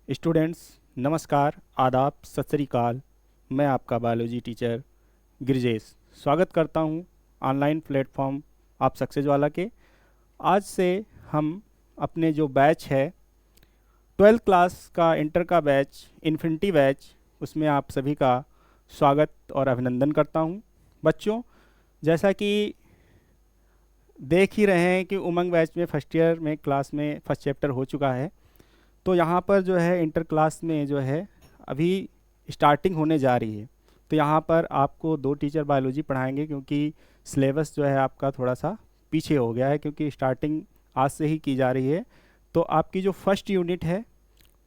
Students, नमस्कार, आदाब, सत श्री अकाल। मैं आपका बायोलॉजी टीचर गिरिजेश स्वागत करता हूं ऑनलाइन प्लेटफॉर्म आप सक्सेस वाला के। आज से हम अपने जो बैच है 12th क्लास का इंटर का बैच इन्फिनिटी बैच, उसमें आप सभी का स्वागत और अभिनंदन करता हूं। बच्चों, जैसा कि देख ही रहे हैं कि उमंग बैच में फर्स्ट ईयर में क्लास में फर्स्ट चैप्टर हो चुका है। तो यहाँ पर जो है इंटर क्लास में जो है अभी स्टार्टिंग होने जा रही है। तो यहाँ पर आपको 2 टीचर बायोलॉजी पढ़ाएंगे, क्योंकि सिलेबस जो है आपका थोड़ा सा पीछे हो गया है, क्योंकि स्टार्टिंग आज से ही की जा रही है। तो आपकी जो फर्स्ट यूनिट है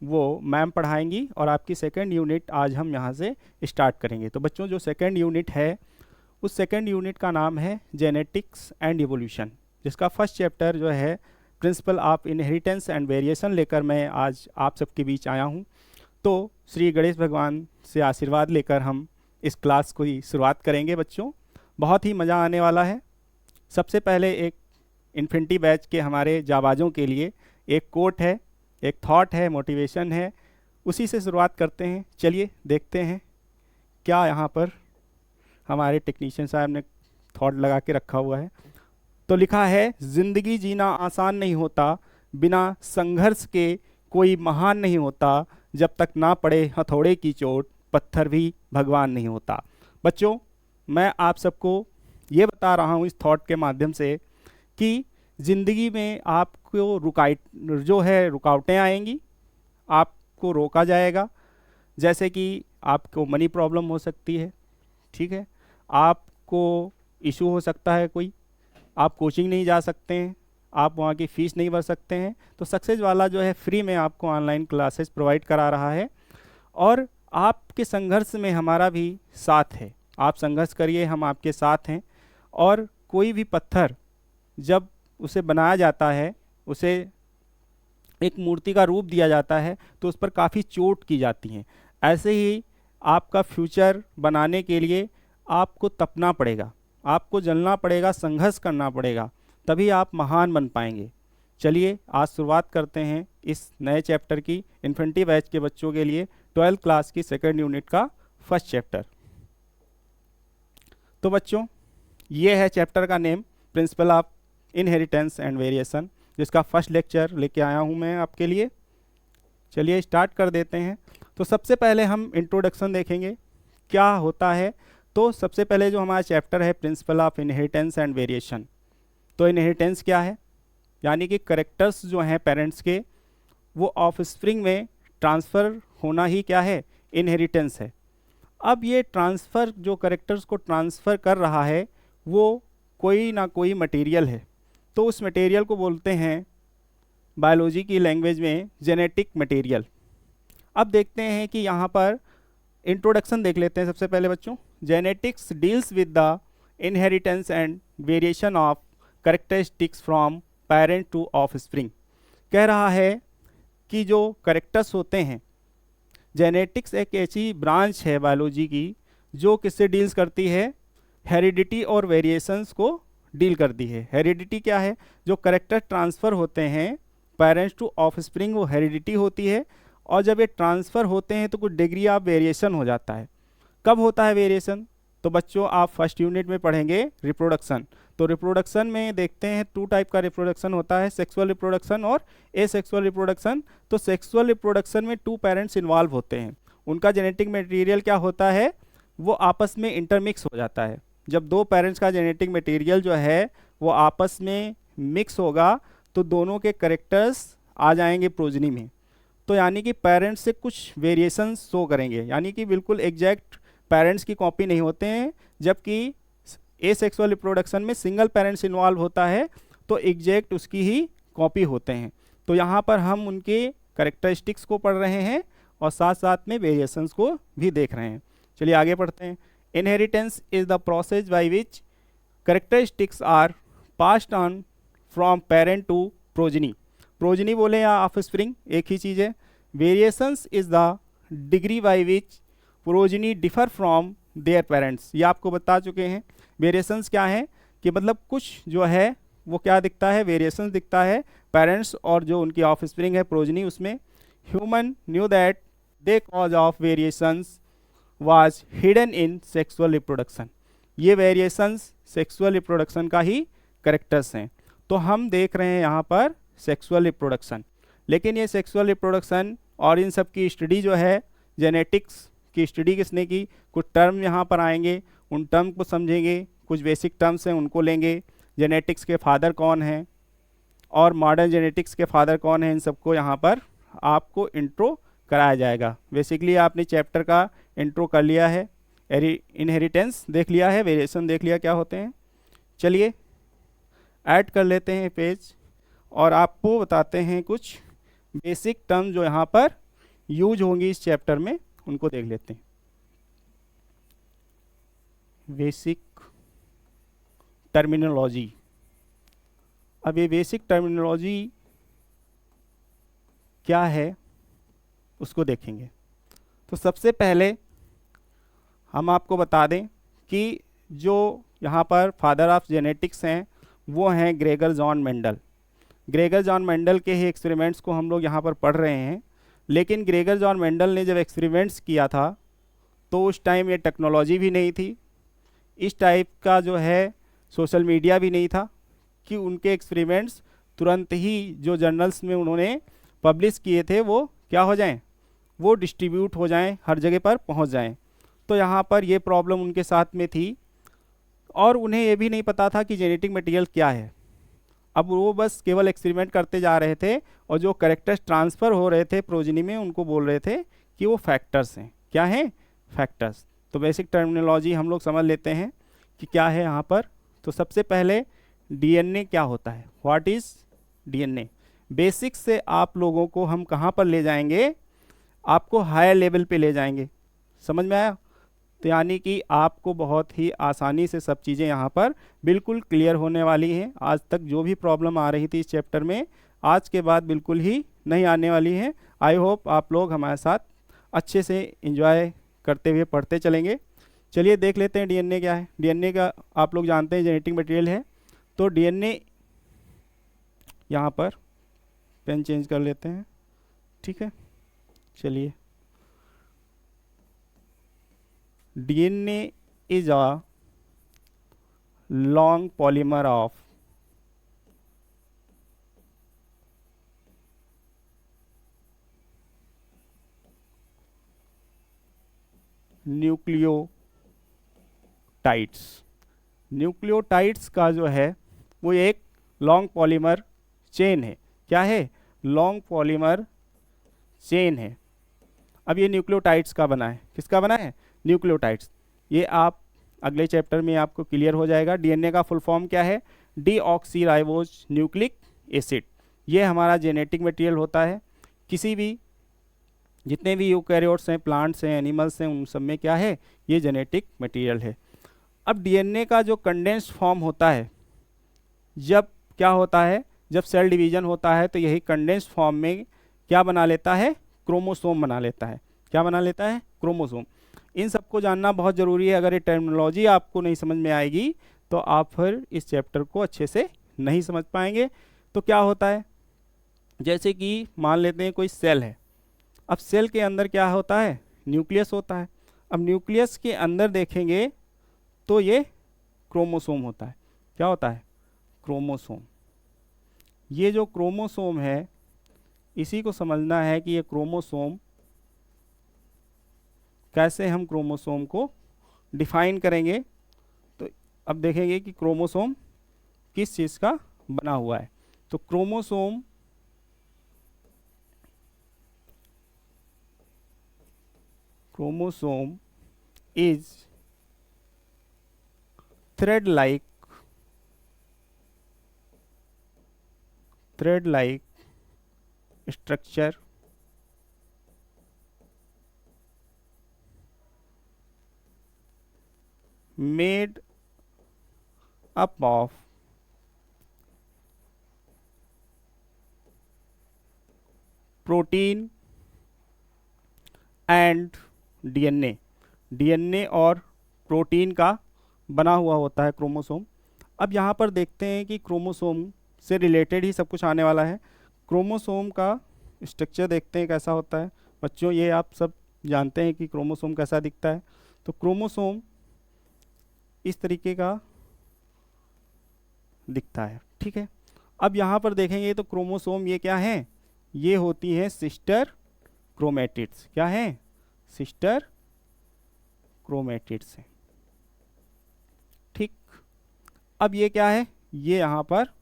वो मैम पढ़ाएंगी और आपकी सेकंड यूनिट आज हम यहाँ से स्टार्ट करेंगे। तो बच्चों, जो सेकंड यूनिट है उस सेकंड यूनिट का नाम है जेनेटिक्स एंड इवोल्यूशन, जिसका फर्स्ट चैप्टर जो है principle of inheritance and variation लेकर मैं आज आप सबके बीच आया हूँ। तो श्री गणेश भगवान से आशीर्वाद लेकर हम इस क्लास को ही शुरुआत करेंगे। बच्चों, बहुत ही मज़ा आने वाला है। सबसे पहले एक इन्फिनिटी बैच के हमारे जाबाजों के लिए एक कोट है, एक थॉट है, मोटिवेशन है, उसी से शुरुआत करते हैं। चलिए देखते हैं क्या यहाँ पर हमारे टेक्नीशियन साहब ने थॉट लगा के रखा हुआ है। तो लिखा है, जिंदगी जीना आसान नहीं होता, बिना संघर्ष के कोई महान नहीं होता, जब तक ना पड़े हथौड़े की चोट पत्थर भी भगवान नहीं होता। बच्चों, मैं आप सबको ये बता रहा हूँ इस थॉट के माध्यम से कि ज़िंदगी में आपको रुकावटें आएंगी, आपको रोका जाएगा। जैसे कि आपको मनी प्रॉब्लम हो सकती है, ठीक है, आपको इशू हो सकता है कोई, आप कोचिंग नहीं जा सकते हैं, आप वहाँ की फ़ीस नहीं भर सकते हैं। तो सक्सेस वाला जो है फ्री में आपको ऑनलाइन क्लासेस प्रोवाइड करा रहा है और आपके संघर्ष में हमारा भी साथ है। आप संघर्ष करिए, हम आपके साथ हैं। और कोई भी पत्थर जब उसे बनाया जाता है, उसे एक मूर्ति का रूप दिया जाता है, तो उस पर काफ़ी चोट की जाती है। ऐसे ही आपका फ्यूचर बनाने के लिए आपको तपना पड़ेगा, आपको जलना पड़ेगा, संघर्ष करना पड़ेगा, तभी आप महान बन पाएंगे। चलिए आज शुरुआत करते हैं इस नए चैप्टर की। इन्फिनिटी बैच के बच्चों के लिए 12th क्लास की सेकंड यूनिट का फर्स्ट चैप्टर। तो बच्चों, ये है चैप्टर का name, principle of inheritance and variation, जिसका फर्स्ट लेक्चर लेके आया हूँ मैं आपके लिए। चलिए स्टार्ट कर देते हैं। तो सबसे पहले हम इंट्रोडक्शन देखेंगे क्या होता है। तो सबसे पहले जो हमारा चैप्टर है principle of inheritance and variation. तो इनहेरिटेंस क्या है, यानी कि करेक्टर्स जो हैं पेरेंट्स के, वो ऑफस्प्रिंग में ट्रांसफ़र होना ही क्या है, इनहेरिटेंस है। अब ये ट्रांसफ़र जो करेक्टर्स को ट्रांसफ़र कर रहा है वो कोई ना कोई मटेरियल है। तो उस मटेरियल को बोलते हैं बायोलॉजी की लैंग्वेज में जेनेटिक मटेरियल। अब देखते हैं कि यहाँ पर इंट्रोडक्शन देख लेते हैं सबसे पहले बच्चों। Genetics deals with the inheritance and variation of characteristics from parent to offspring. कह रहा है कि जो करेक्टर्स होते हैं, जेनेटिक्स एक ऐसी ब्रांच है बायोलॉजी की जो किससे डील्स करती है, हेरिडिटी और वेरिएशंस को डील करती है। हेरिडिटी क्या है, जो करेक्टर ट्रांसफ़र होते हैं पेरेंट्स टू ऑफस्प्रिंग, वो हेरिडिटी होती है। और जब ये ट्रांसफ़र होते हैं तो कुछ डिग्री ऑफ वेरिएशन हो जाता है। कब होता है वेरिएशन, तो बच्चों आप फर्स्ट यूनिट में पढ़ेंगे रिप्रोडक्शन। तो रिप्रोडक्शन में देखते हैं 2 टाइप का रिप्रोडक्शन होता है, सेक्सुअल रिप्रोडक्शन और एसेक्सुअल रिप्रोडक्शन। तो सेक्सुअल रिप्रोडक्शन में 2 पेरेंट्स इन्वॉल्व होते हैं, उनका जेनेटिक मटेरियल क्या होता है, वो आपस में इंटरमिक्स हो जाता है। जब 2 पेरेंट्स का जेनेटिक मटेरियल जो है वो आपस में मिक्स होगा तो दोनों के करेक्टर्स आ जाएंगे प्रोजनी में। तो यानी कि पेरेंट्स से कुछ वेरिएशंस शो करेंगे, यानी कि बिल्कुल एग्जैक्ट पेरेंट्स की कॉपी नहीं होते हैं। जबकि एसेक्सुअल रिप्रोडक्शन में सिंगल पेरेंट्स इन्वॉल्व होता है तो एग्जैक्ट उसकी ही कॉपी होते हैं। तो यहाँ पर हम उनके करेक्टरिस्टिक्स को पढ़ रहे हैं और साथ साथ में वेरिएशंस को भी देख रहे हैं। चलिए आगे पढ़ते हैं। Inheritance is the process by which characteristics are passed on from parent to progeny. Progeny बोले या ऑफस्प्रिंग, एक ही चीज़ है। Variations is the degree by which progeny differ from their parents, ये आपको बता चुके हैं। वेरिएशंस क्या है कि मतलब कुछ जो है वो क्या दिखता है, वेरिएशंस दिखता है पेरेंट्स और जो उनकी ऑफस्प्रिंग है प्रोजनी, उसमें human knew that the cause of variations was hidden in sexual reproduction. ये वेरिएशंस सेक्सुअल रिप्रोडक्शन का ही करेक्टर्स हैं। तो हम देख रहे हैं यहाँ पर सेक्सुअल रिप्रोडक्शन, लेकिन ये सेक्सुअल रिप्रोडक्शन और इन सब की स्टडी जो है, जेनेटिक्स की स्टडी किसने की, कुछ टर्म यहाँ पर आएंगे, उन टर्म को समझेंगे, कुछ बेसिक टर्म्स हैं उनको लेंगे, जेनेटिक्स के फादर कौन हैं और मॉडर्न जेनेटिक्स के फादर कौन हैं, इन सबको यहाँ पर आपको इंट्रो कराया जाएगा। बेसिकली आपने चैप्टर का इंट्रो कर लिया है, इनहेरिटेंस देख लिया है, वेरिएशन देख लिया क्या होते हैं। चलिए ऐड कर लेते हैं पेज और आपको बताते हैं कुछ बेसिक टर्म जो यहाँ पर यूज होंगी इस चैप्टर में, उनको देख लेते हैं। Basic terminology. अब ये बेसिक टर्मिनोलॉजी क्या है उसको देखेंगे। तो सबसे पहले हम आपको बता दें कि जो यहाँ पर फादर ऑफ जेनेटिक्स हैं वो हैं Gregor John Mendel. Gregor John Mendel के ही एक्सपेरिमेंट्स को हम लोग यहाँ पर पढ़ रहे हैं, लेकिन ग्रेगर जॉन मेंडल ने जब एक्सपेरिमेंट्स किया था तो उस टाइम ये टेक्नोलॉजी भी नहीं थी, इस टाइप का जो है सोशल मीडिया भी नहीं था कि उनके एक्सपेरिमेंट्स तुरंत ही जो जर्नल्स में उन्होंने पब्लिश किए थे वो क्या हो जाएं, वो डिस्ट्रीब्यूट हो जाएं, हर जगह पर पहुंच जाएं। तो यहाँ पर ये प्रॉब्लम उनके साथ में थी और उन्हें ये भी नहीं पता था कि जेनेटिक मटेरियल क्या है। अब वो बस केवल एक्सपेरिमेंट करते जा रहे थे और जो करेक्टर्स ट्रांसफ़र हो रहे थे प्रोजेनी में उनको बोल रहे थे कि वो फैक्टर्स हैं। क्या हैं? फैक्टर्स। तो बेसिक टर्मिनोलॉजी हम लोग समझ लेते हैं कि क्या है यहाँ पर। तो सबसे पहले डीएनए क्या होता है, व्हाट इज़ डीएनए। बेसिक से आप लोगों को हम कहाँ पर ले जाएंगे, आपको हायर लेवल पे ले जाएंगे। समझ में आया? तो यानी कि आपको बहुत ही आसानी से सब चीज़ें यहाँ पर बिल्कुल क्लियर होने वाली हैं। आज तक जो भी प्रॉब्लम आ रही थी इस चैप्टर में, आज के बाद बिल्कुल ही नहीं आने वाली हैं। आई होप आप लोग हमारे साथ अच्छे से एंजॉय करते हुए पढ़ते चलेंगे। चलिए देख लेते हैं डीएनए क्या है। डीएनए का आप लोग जानते हैं जेनेटिक मटेरियल है। तो डीएनए यहाँ पर पेन चेंज कर लेते हैं, ठीक है। चलिए, DNA is a long polymer of nucleotides. Nucleotides का जो है वो एक लॉन्ग पॉलीमर चेन है। क्या है? लॉन्ग पॉलीमर चेन है। अब ये न्यूक्लियोटाइड्स का बना है, किसका बना है? न्यूक्लियोटाइड्स। ये आप अगले चैप्टर में आपको क्लियर हो जाएगा। डीएनए का फुल फॉर्म क्या है? Deoxyribose nucleic acid. ये हमारा जेनेटिक मटेरियल होता है। किसी भी जितने भी यूकैरियोट्स हैं, प्लांट्स हैं, एनिमल्स हैं, उन सब में क्या है? ये जेनेटिक मटेरियल है। अब डीएनए का जो कंडेंस्ड फॉर्म होता है, जब क्या होता है, जब सेल डिवीजन होता है तो यही कंडेंस्ड फॉर्म में क्या बना लेता है? क्रोमोसोम बना लेता है। क्या बना लेता है? क्रोमोसोम। इन सबको जानना बहुत ज़रूरी है। अगर ये टर्मिनोलॉजी आपको नहीं समझ में आएगी तो आप फिर इस चैप्टर को अच्छे से नहीं समझ पाएंगे। तो क्या होता है, जैसे कि मान लेते हैं कोई सेल है। अब सेल के अंदर क्या होता है? न्यूक्लियस होता है। अब न्यूक्लियस के अंदर देखेंगे तो ये क्रोमोसोम होता है। क्या होता है? क्रोमोसोम। ये जो क्रोमोसोम है, इसी को समझना है कि ये क्रोमोसोम कैसे हम क्रोमोसोम को डिफाइन करेंगे। तो अब देखेंगे कि क्रोमोसोम किस चीज़ का बना हुआ है। तो chromosome is thread like structure made up of protein and DNA और प्रोटीन का बना हुआ होता है क्रोमोसोम। अब यहाँ पर देखते हैं कि क्रोमोसोम से रिलेटेड ही सब कुछ आने वाला है। क्रोमोसोम का स्ट्रक्चर देखते हैं कैसा होता है। बच्चों ये आप सब जानते हैं कि क्रोमोसोम कैसा दिखता है। तो क्रोमोसोम इस तरीके का दिखता है, ठीक है। अब यहाँ पर देखेंगे तो क्रोमोसोम ये क्या है, ये होती हैं सिस्टर क्रोमेटिड्स। क्या है, सिस्टर क्रोमेटिड्स है, ठीक। अब ये क्या है, ये यहाँ पर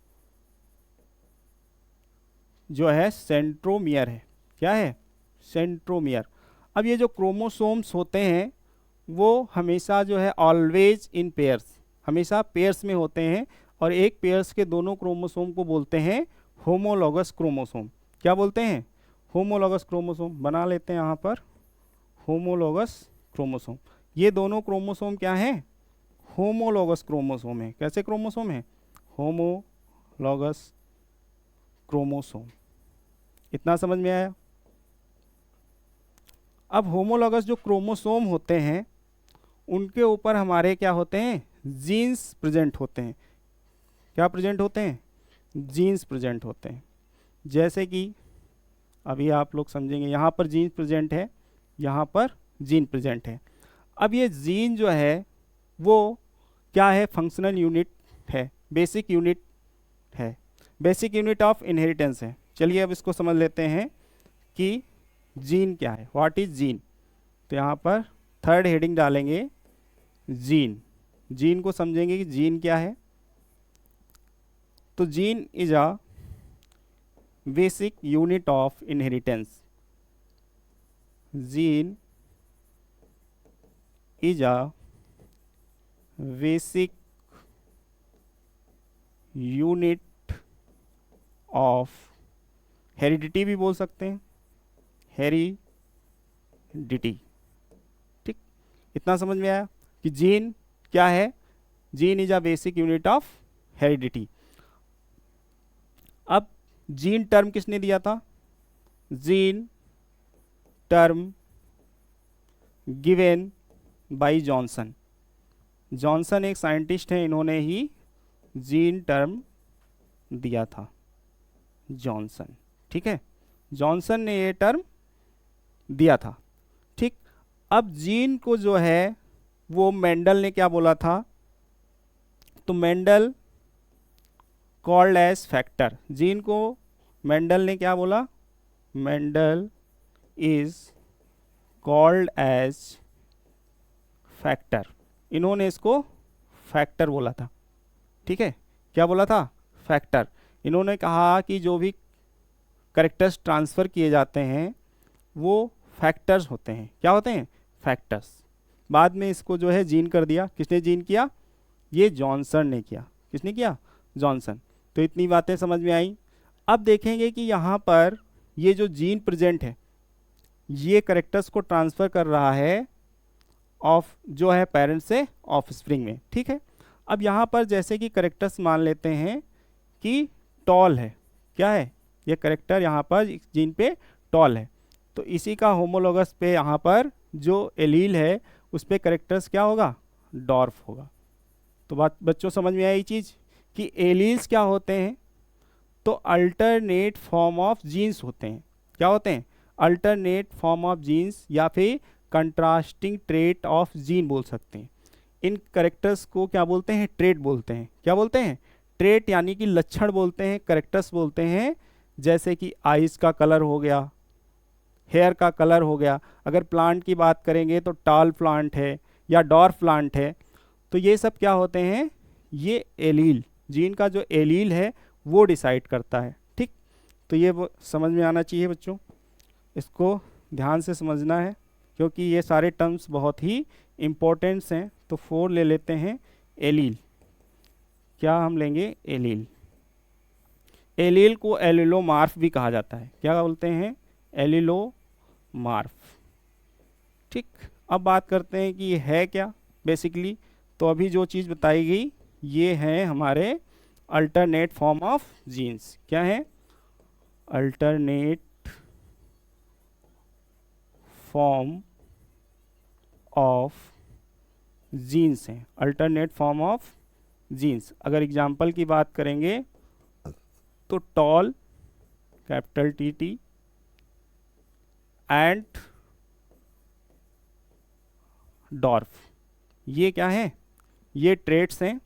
जो है सेंट्रोमियर है। क्या है, सेंट्रोमियर। अब ये जो क्रोमोसोम्स होते हैं वो हमेशा जो है ऑलवेज इन पेयर्स, हमेशा पेयर्स में होते हैं, और एक पेयर्स के दोनों क्रोमोसोम को बोलते हैं होमोलॉगस क्रोमोसोम। क्या बोलते हैं, होमोलॉगस क्रोमोसोम। बना लेते हैं यहाँ पर होमोलॉगस क्रोमोसोम। ये दोनों क्रोमोसोम क्या हैं, होमोलॉगस क्रोमोसोम है। कैसे क्रोमोसोम है, होमोलॉगस क्रोमोसोम। इतना समझ में आया। अब होमोलॉगस जो क्रोमोसोम होते हैं उनके ऊपर हमारे क्या होते हैं, जीन्स प्रेजेंट होते हैं। क्या प्रेजेंट होते हैं, जीन्स प्रेजेंट होते हैं। जैसे कि अभी आप लोग समझेंगे, यहाँ पर जीन प्रेजेंट है, यहाँ पर जीन प्रेजेंट है। अब ये जीन जो है वो क्या है, फंक्शनल यूनिट है, बेसिक यूनिट है, बेसिक यूनिट ऑफ इनहेरिटेंस है। चलिए अब इसको समझ लेते हैं कि जीन क्या है, व्हाट इज जीन। तो यहाँ पर थर्ड हेडिंग डालेंगे जीन। जीन को समझेंगे कि जीन क्या है। तो gene is a basic unit of inheritance. Gene is a basic unit of, heredity भी बोल सकते हैं, हेरिडिटी, ठीक। इतना समझ में आया कि जीन क्या है, gene is a basic unit of heredity. अब जीन टर्म किसने दिया था, gene term given by Johnson. Johnson एक साइंटिस्ट हैं, इन्होंने ही जीन टर्म दिया था, जॉनसन, ठीक है। जॉनसन ने ये टर्म दिया था, ठीक। अब जीन को जो है वो मेंडल ने क्या बोला था, तो Mendel called age factor. Gene को मेंडल ने क्या बोला, Mendel is called age factor. इन्होंने इसको फैक्टर बोला था, ठीक है। क्या बोला था, फैक्टर। इन्होंने कहा कि जो भी कैरेक्टर्स ट्रांसफ़र किए जाते हैं वो फैक्टर्स होते हैं। क्या होते हैं, फैक्टर्स। बाद में इसको जो है जीन कर दिया। किसने जीन किया, ये जॉनसन ने किया। किसने किया, जॉनसन। तो इतनी बातें समझ में आई। अब देखेंगे कि यहाँ पर ये जो जीन प्रेजेंट है ये कैरेक्टर्स को ट्रांसफ़र कर रहा है ऑफ जो है पेरेंट से ऑफ स्प्रिंग में, ठीक है। अब यहाँ पर जैसे कि कैरेक्टर्स मान लेते हैं कि टॉल है। क्या है, ये कैरेक्टर यहाँ पर जीन पे टॉल है, तो इसी का होमोलॉगस पे यहाँ पर जो एलील है उस पे कैरेक्टर्स क्या होगा, डॉर्फ होगा। तो बात बच्चों समझ में आई चीज़ कि एलील्स क्या होते हैं, तो अल्टरनेट फॉर्म ऑफ जीन्स होते हैं। क्या होते हैं, अल्टरनेट फॉर्म ऑफ जीन्स, या फिर कंट्रास्टिंग ट्रेट ऑफ जीन बोल सकते हैं। इन कैरेक्टर्स को क्या बोलते हैं, ट्रेट बोलते हैं। क्या बोलते हैं, ट्रेट, यानी कि लक्षण बोलते हैं, कैरेक्टर्स बोलते हैं। जैसे कि आइज़ का कलर हो गया, हेयर का कलर हो गया। अगर प्लांट की बात करेंगे तो टाल प्लांट है या डॉर्फ प्लांट है, तो ये सब क्या होते हैं, ये एलील, जीन का जो एलील है वो डिसाइड करता है, ठीक। तो ये समझ में आना चाहिए बच्चों, इसको ध्यान से समझना है क्योंकि ये सारे टर्म्स बहुत ही इम्पोर्टेंट्स हैं। तो 4 ले लेते हैं, एलील। क्या हम लेंगे, एलील। एलील को एलिलोमार्फ भी कहा जाता है। क्या बोलते हैं, एलिलोमार्फ, ठीक। अब बात करते हैं कि ये है क्या बेसिकली। तो अभी जो चीज़ बताई गई ये हैं हमारे अल्टरनेट फॉर्म ऑफ जीन्स। क्या है, अल्टरनेट फॉर्म ऑफ जीन्स हैं, अल्टरनेट फॉर्म ऑफ जीन्स। अगर एग्जाम्पल की बात करेंगे तो tall, capital T, and dwarf, ये क्या है, ये ट्रेट्स हैं,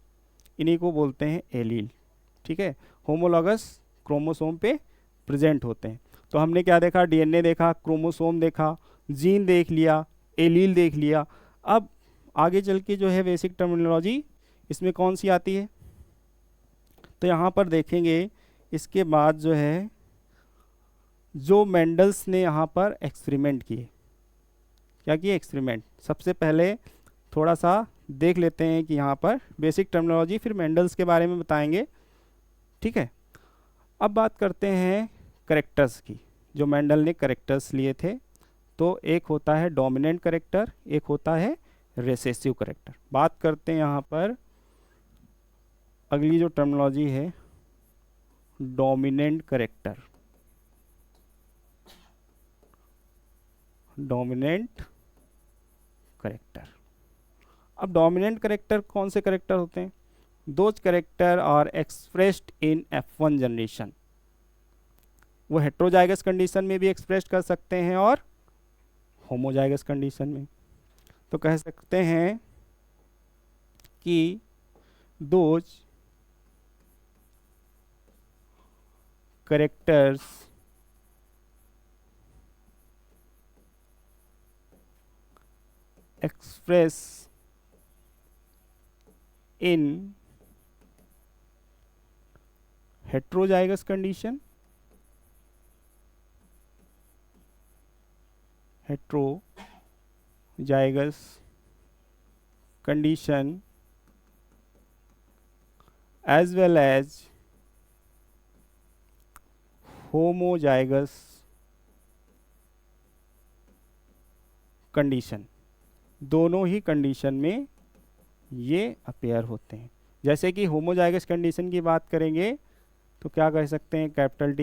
इन्हीं को बोलते हैं एलील। ठीक है, होमोलॉगस क्रोमोसोम पे प्रेजेंट होते हैं। तो हमने क्या देखा, डीएनए देखा, क्रोमोसोम देखा, जीन देख लिया, एलील देख लिया। अब आगे चल के जो है बेसिक टर्मिनोलॉजी इसमें कौन सी आती है, तो यहाँ पर देखेंगे इसके बाद जो है जो मेंडल्स ने यहाँ पर एक्सपेरिमेंट किए, क्या किए एक्सपेरिमेंट, सबसे पहले थोड़ा सा देख लेते हैं कि यहाँ पर बेसिक टर्मिनोलॉजी, फिर मेंडल्स के बारे में बताएंगे। ठीक है, अब बात करते हैं करेक्टर्स की, जो मेंडल ने करेक्टर्स लिए थे। तो एक होता है डोमिनेंट करेक्टर, एक होता है रिसेसिव करेक्टर। बात करते हैं यहाँ पर अगली जो टर्मिनोलॉजी है, डोमिनेंट करेक्टर। डोमिनेंट करेक्टर, अब डोमिनेंट करेक्टर कौन से करेक्टर होते हैं, those character are expressed in F1 generation. वो हेट्रोजाइगस कंडीशन में भी एक्सप्रेस कर सकते हैं और होमोजाइगस कंडीशन में। तो कह सकते हैं कि those characters express in heterozygous condition, heterozygous condition as well as homozygous condition, दोनों ही कंडीशन में ये अपेयर होते हैं। जैसे कि होमोजाइगस कंडीशन की बात करेंगे तो क्या कह सकते हैं, कैपिटल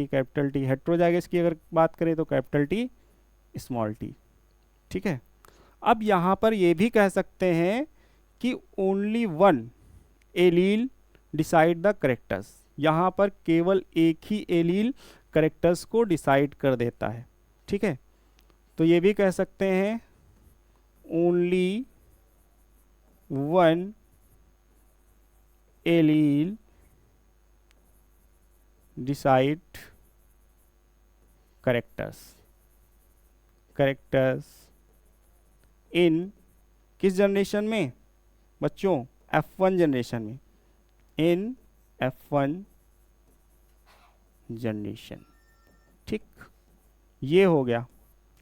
टी। हेट्रोजाइगस की अगर बात करें तो कैपिटल टी स्मॉल टी। ठीक है, अब यहाँ पर ये भी कह सकते हैं कि only one allele decide the characters, यहाँ पर केवल एक ही एलील करेक्टर्स को डिसाइड कर देता है। ठीक है, तो ये भी कह सकते हैं only one allele decide characters in किस जनरेशन में बच्चों, F1 जनरेशन में, in F1 जनरेशन। ठीक, ये हो गया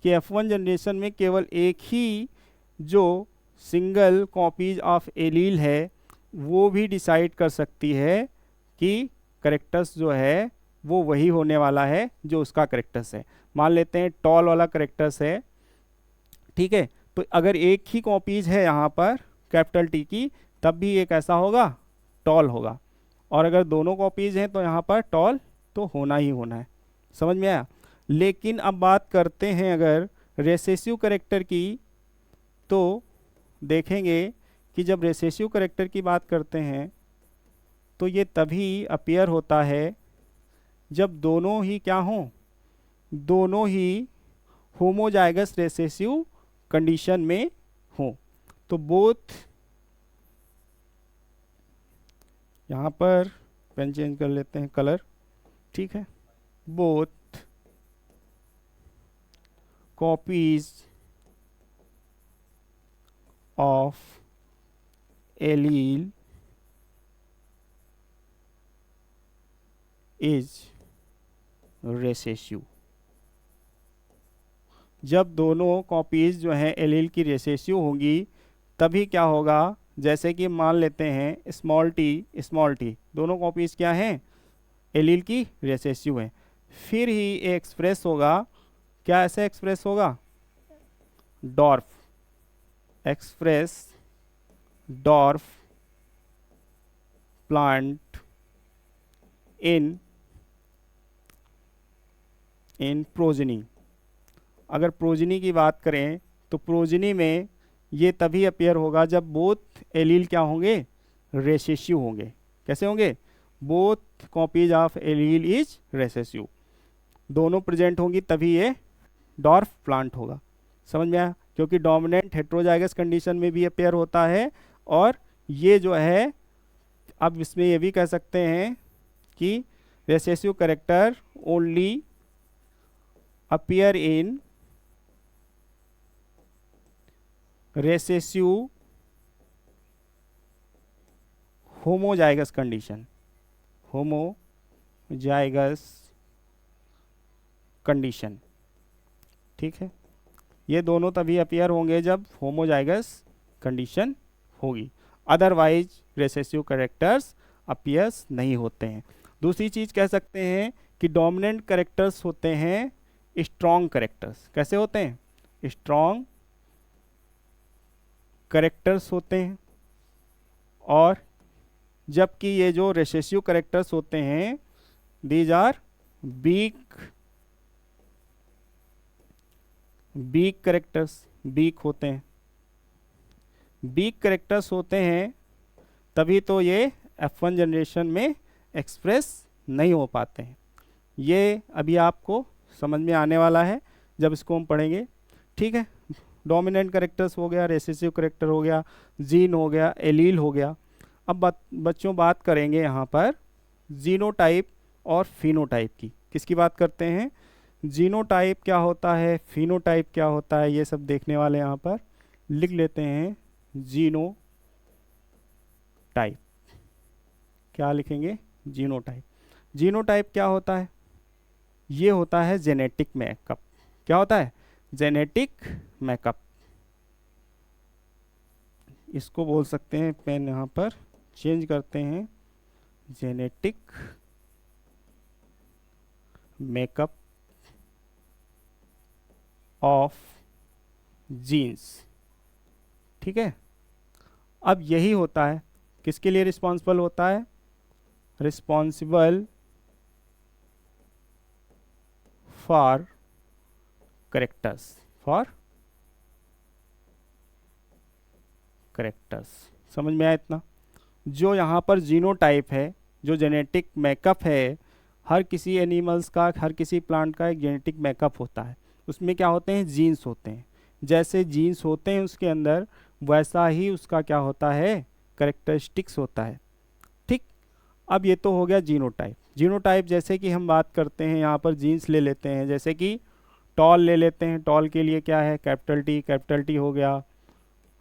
कि F1 जनरेशन में केवल एक ही जो सिंगल कॉपीज ऑफ एलील है वो भी डिसाइड कर सकती है कि करेक्टर्स जो है वो वही होने वाला है जो उसका करेक्टर्स है। मान लेते हैं टॉल वाला करेक्टर्स है। ठीक है, तो अगर एक ही कॉपीज है यहाँ पर कैपिटल टी की, तब भी एक ऐसा होगा, टॉल होगा, और अगर दोनों कॉपीज हैं तो यहाँ पर टॉल तो होना ही होना है। समझ में आया। लेकिन अब बात करते हैं अगर रेसेसिव करेक्टर की, तो देखेंगे कि जब रेसेसिव करेक्टर की बात करते हैं तो ये तभी अपीयर होता है जब दोनों ही क्या हों, दोनों ही होमोजाइगस रेसेसिव कंडीशन में हों। तो बोथ, यहाँ पर पेन चेंज कर लेते हैं कलर। ठीक है, both copies of allele is recessive। जब दोनों कॉपीज जो हैं एलील की रेसेसिव होंगी तभी क्या होगा, जैसे कि मान लेते हैं स्मॉल टी दोनों कॉपीज क्या हैं, एलील की रेसेसिव हैं, फिर ही एक्सप्रेस होगा, क्या ऐसे एक्सप्रेस होगा, dwarf, express dwarf plant in progeny. अगर प्रोजनी की बात करें तो प्रोजनी में ये तभी अपीयर होगा जब बोथ एलील क्या होंगे, रेसेसिव होंगे। कैसे होंगे, both copies of allele is recessive, दोनों प्रेजेंट होंगी तभी ये डॉर्फ प्लांट होगा। समझ में आया? क्योंकि डोमिनेंट हेट्रोजाइगस कंडीशन में भी अपेयर होता है, और ये जो है अब इसमें ये भी कह सकते हैं कि recessive character only appear in recessive homozygous condition, homozygous condition. ठीक है, ये दोनों तभी अपीयर होंगे जब होमोजाइगस कंडीशन होगी, अदरवाइज रेसेसिव कैरेक्टर्स अपीयर्स नहीं होते हैं। दूसरी चीज कह सकते हैं कि डोमिनेंट कैरेक्टर्स होते हैं स्ट्रॉन्ग कैरेक्टर्स। कैसे होते हैं? स्ट्रॉन्ग कैरेक्टर्स होते हैं, और जबकि ये जो रेसेसिव कैरेक्टर्स होते हैं these are weak characters, weak होते हैं। वीक कैरेक्टर्स होते हैं तभी तो ये F1 जनरेशन में एक्सप्रेस नहीं हो पाते हैं। ये अभी आपको समझ में आने वाला है जब इसको हम पढ़ेंगे। ठीक है, डोमिनेंट कैरेक्टर्स हो गया, रेसेसिव कैरेक्टर हो गया, जीन हो गया, एलील हो गया। अब बच्चों बात करेंगे यहाँ पर जीनोटाइप और फिनोटाइप की। किसकी बात करते हैं? जीनोटाइप क्या होता है, फिनोटाइप क्या होता है, ये सब देखने वाले यहाँ पर लिख लेते हैं। जीनोटाइप क्या लिखेंगे? जीनोटाइप। जीनोटाइप क्या होता है? ये होता है जेनेटिक मेकअप। क्या होता है? Genetic makeup. इसको बोल सकते हैं, पेन यहाँ पर चेंज करते हैं, जेनेटिक मेकअप ऑफ जीन्स। ठीक है, अब यही होता है, किसके लिए रिस्पॉन्सिबल होता है? Responsible for characters, for characters. समझ में आया इतना? जो यहाँ पर जीनोटाइप है, जो जेनेटिक मेकअप है, हर किसी एनिमल्स का, हर किसी प्लांट का एक जेनेटिक मेकअप होता है। उसमें क्या होते हैं? जीन्स होते हैं। जैसे जीन्स होते हैं उसके अंदर, वैसा ही उसका क्या होता है? कैरेक्टरिस्टिक्स होता है। ठीक, अब ये तो हो गया जीनोटाइप। जीनोटाइप जैसे कि हम बात करते हैं यहाँ पर जीन्स ले लेते हैं, जैसे कि टॉल ले लेते हैं। टॉल के लिए क्या है? कैपिटल टी हो गया।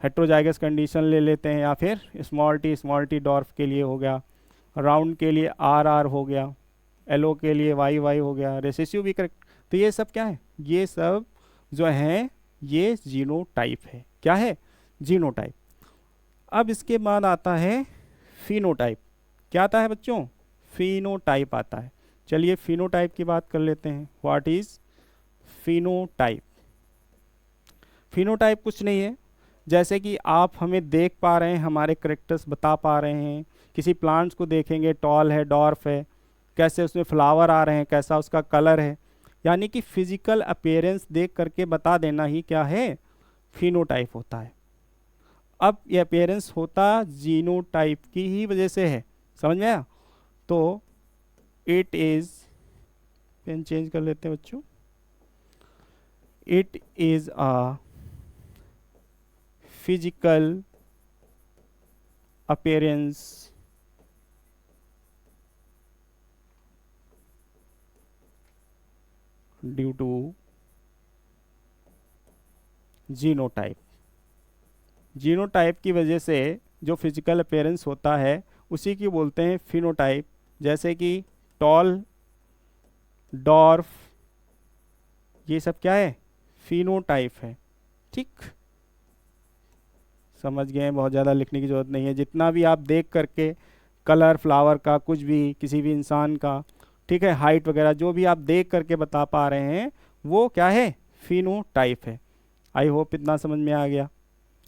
हेट्रोजाइगस कंडीशन ले लेते हैं, या फिर स्मॉल टी डॉर्फ के लिए हो गया। राउंड के लिए आर हो गया। एलो के लिए वाई हो गया। रेसेसिव भी करेक्ट। तो ये सब क्या है? ये सब जो हैं ये जीनोटाइप है। क्या है? जीनोटाइप। अब इसके बाद आता है फिनोटाइप। क्या आता है बच्चों? फिनोटाइप आता है। चलिए फिनोटाइप की बात कर लेते हैं। What is phenotype? फिनोटाइप कुछ नहीं है, जैसे कि आप हमें देख पा रहे हैं, हमारे कैरेक्टर्स बता पा रहे हैं। किसी प्लांट्स को देखेंगे, टॉल है, डॉर्फ है, कैसे उसमें फ्लावर आ रहे हैं, कैसा उसका कलर है, यानी कि फिजिकल अपीयरेंस देख करके बता देना ही क्या है? फिनोटाइप होता है। अब ये अपीयरेंस होता जीनोटाइप की ही वजह से है। समझ में आया? तो इट इज, पेन चेंज कर लेते हैं बच्चों, it is a physical appearance due to genotype. Genotype की वजह से जो फिजिकल अपीयरेंस होता है उसी की बोलते हैं फिनोटाइप। जैसे कि टॉल, डॉर्फ, ये सब क्या है? फिनोटाइप है। ठीक, समझ गए हैं? बहुत ज़्यादा लिखने की ज़रूरत नहीं है। जितना भी आप देख करके कलर, फ्लावर का, कुछ भी, किसी भी इंसान का, ठीक है, हाइट वगैरह जो भी आप देख करके बता पा रहे हैं वो क्या है? फिनोटाइप है। आई होप इतना समझ में आ गया।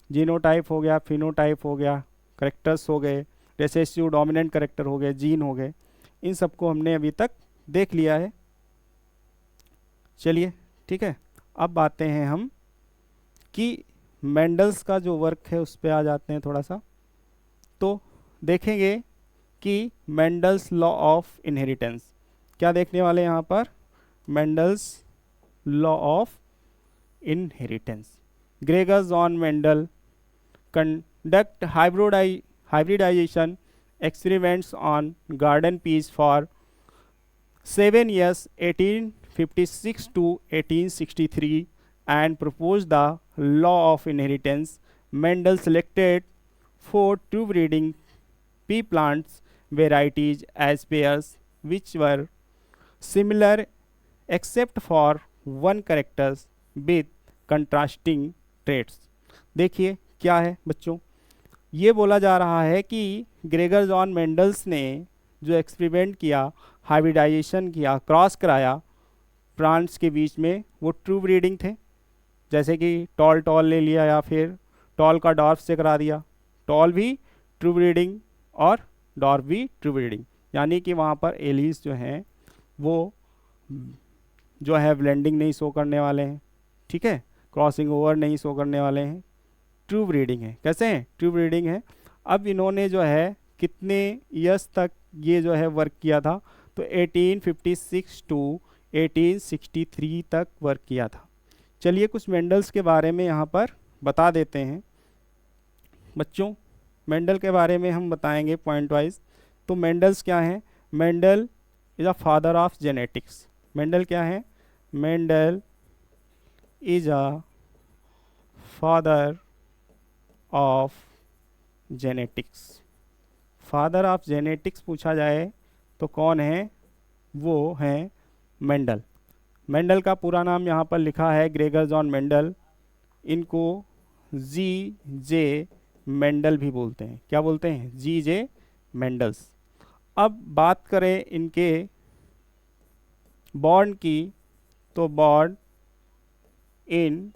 जीनोटाइप हो गया, फिनोटाइप हो गया, करेक्टर्स हो गए, रेसेसिव डोमिनेंट करेक्टर हो गए, जीन हो गए। इन सबको हमने अभी तक देख लिया है। चलिए ठीक है, अब आते हैं हम कि मेंडल्स का जो वर्क है उस पर आ जाते हैं थोड़ा सा। तो देखेंगे कि मेंडल्स लॉ ऑफ इनहेरिटेंस। क्या देखने वाले हैं यहाँ पर? Mendel's law of inheritance. Gregor John Mendel conduct hybridization experiments on garden peas for 7 years 1856 to 1863 and proposed the law of inheritance. Mendel selected 4 true breeding pea plants varieties as pairs which were similar except for one characters with contrasting traits. देखिए क्या है बच्चों, ये बोला जा रहा है कि ग्रेगर जॉन मेंडल्स ने जो एक्सपेरिमेंट किया, हाइब्रिडाइजेशन किया, क्रॉस कराया प्लांट्स के बीच में, वो ट्रू ब्रीडिंग थे। जैसे कि टॉल टॉल ले लिया या फिर टॉल का डॉर्फ से करा दिया, टॉल भी ट्रू ब्रीडिंग और डॉर्फ भी ट्रू ब्रीडिंग, यानी कि वहाँ पर एलीज जो हैं वो जो है ब्लेंडिंग नहीं शो करने वाले हैं, ठीक है, क्रॉसिंग ओवर नहीं शो करने वाले हैं, ट्रू ब्रीडिंग है। कैसे हैं? ट्रू ब्रीडिंग है। अब इन्होंने जो है कितने ईयर्स तक ये जो है वर्क किया था, तो 1856 टू 1863 तक वर्क किया था। चलिए कुछ मेंडल्स के बारे में यहाँ पर बता देते हैं बच्चों। मेंडल के बारे में हम बताएंगे पॉइंट वाइज। तो मेंडल्स क्या हैं? Mendel is a father of genetics. Mendel क्या है? Mendel is a father of genetics. Father of genetics पूछा जाए तो कौन है? वो हैं मेंडल। मेंडल का पूरा नाम यहाँ पर लिखा है ग्रेगर जॉन मेंडल। इनको जी.जे. मेंडल भी बोलते हैं। क्या बोलते हैं? जी.जे. मेंडल्स। अब बात करें इनके बॉर्न की, तो born in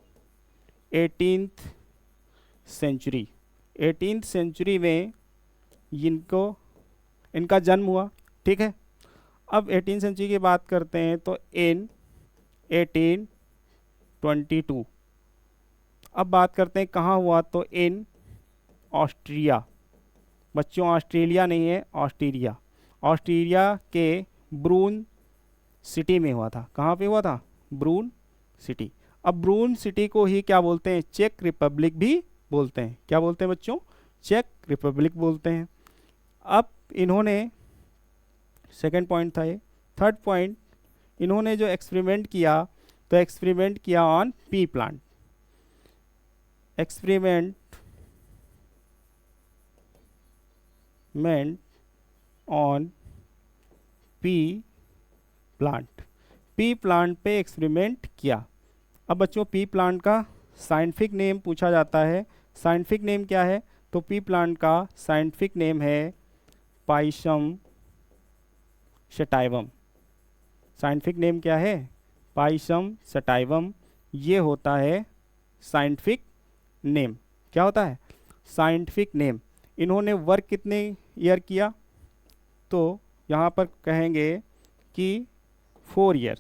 18th century. 18th century में इनका जन्म हुआ, ठीक है। अब 18th सेंचुरी की बात करते हैं तो इन 1822। अब बात करते हैं कहाँ हुआ, तो इन ऑस्ट्रिया। बच्चों ऑस्ट्रेलिया नहीं है, ऑस्ट्रिया। ऑस्ट्रिया के ब्रून सिटी में हुआ था। कहाँ पे हुआ था? ब्रून सिटी। अब ब्रून सिटी को ही क्या बोलते हैं? चेक रिपब्लिक भी बोलते हैं। क्या बोलते हैं बच्चों? चेक रिपब्लिक बोलते हैं। अब इन्होंने, सेकंड पॉइंट था ये। थर्ड पॉइंट, इन्होंने जो एक्सपेरिमेंट किया, तो एक्सपेरिमेंट किया on P plant. Experiment on P plant. P plant पे एक्सपेरिमेंट किया। अब बच्चों पी प्लांट का साइंटिफिक नेम पूछा जाता है। साइंटिफिक नेम क्या है? तो पी प्लांट का साइंटिफिक नेम है पाइशम सटाइवम। साइंटिफिक नेम क्या है? पाइशम सटाइवम। ये होता है साइंटिफिक नेम। क्या होता है? Scientific name. इन्होंने वर्क कितने ईयर किया? तो यहाँ पर कहेंगे कि 4 ईयर।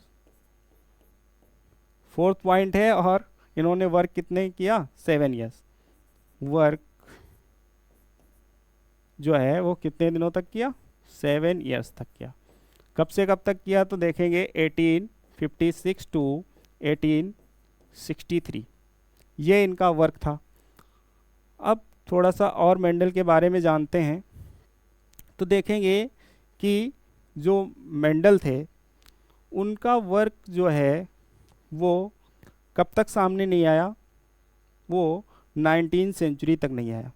फोर्थ पॉइंट है, और इन्होंने वर्क कितने किया? 7 ईयर्स। वर्क जो है वो कितने दिनों तक किया? 7 ईयर्स तक किया। कब से कब तक किया? तो देखेंगे 1856 टू 1863, ये इनका वर्क था। अब थोड़ा सा और मेंडल के बारे में जानते हैं, तो देखेंगे कि जो मेंडल थे उनका वर्क जो है वो कब तक सामने नहीं आया? वो 19th सेंचुरी तक नहीं आया।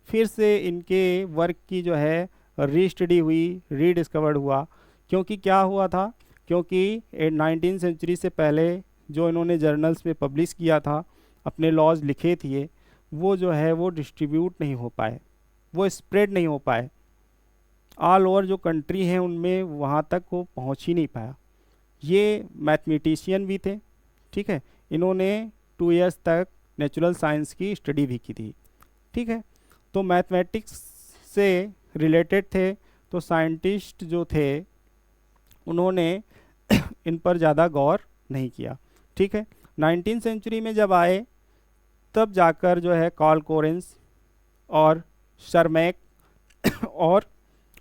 फिर से इनके वर्क की जो है रीस्टडी हुई, रीडिस्कवर्ड हुआ। क्योंकि क्या हुआ था? क्योंकि 19th सेंचुरी से पहले जो इन्होंने जर्नल्स में पब्लिश किया था, अपने लॉज लिखे थे, वो जो है वो डिस्ट्रीब्यूट नहीं हो पाए, वो स्प्रेड नहीं हो पाए। ऑल ओवर जो कंट्री हैं उनमें वहाँ तक वो पहुँच ही नहीं पाया। ये मैथमेटिशियन भी थे, ठीक है। इन्होंने 2 ईयर्स तक नेचुरल साइंस की स्टडी भी की थी, ठीक है। तो मैथमेटिक्स से रिलेटेड थे, तो साइंटिस्ट जो थे उन्होंने इन पर ज़्यादा गौर नहीं किया, ठीक है। 19th सेंचुरी में जब आए तब जाकर जो है कार्ल कोरेंस और शर्मैक और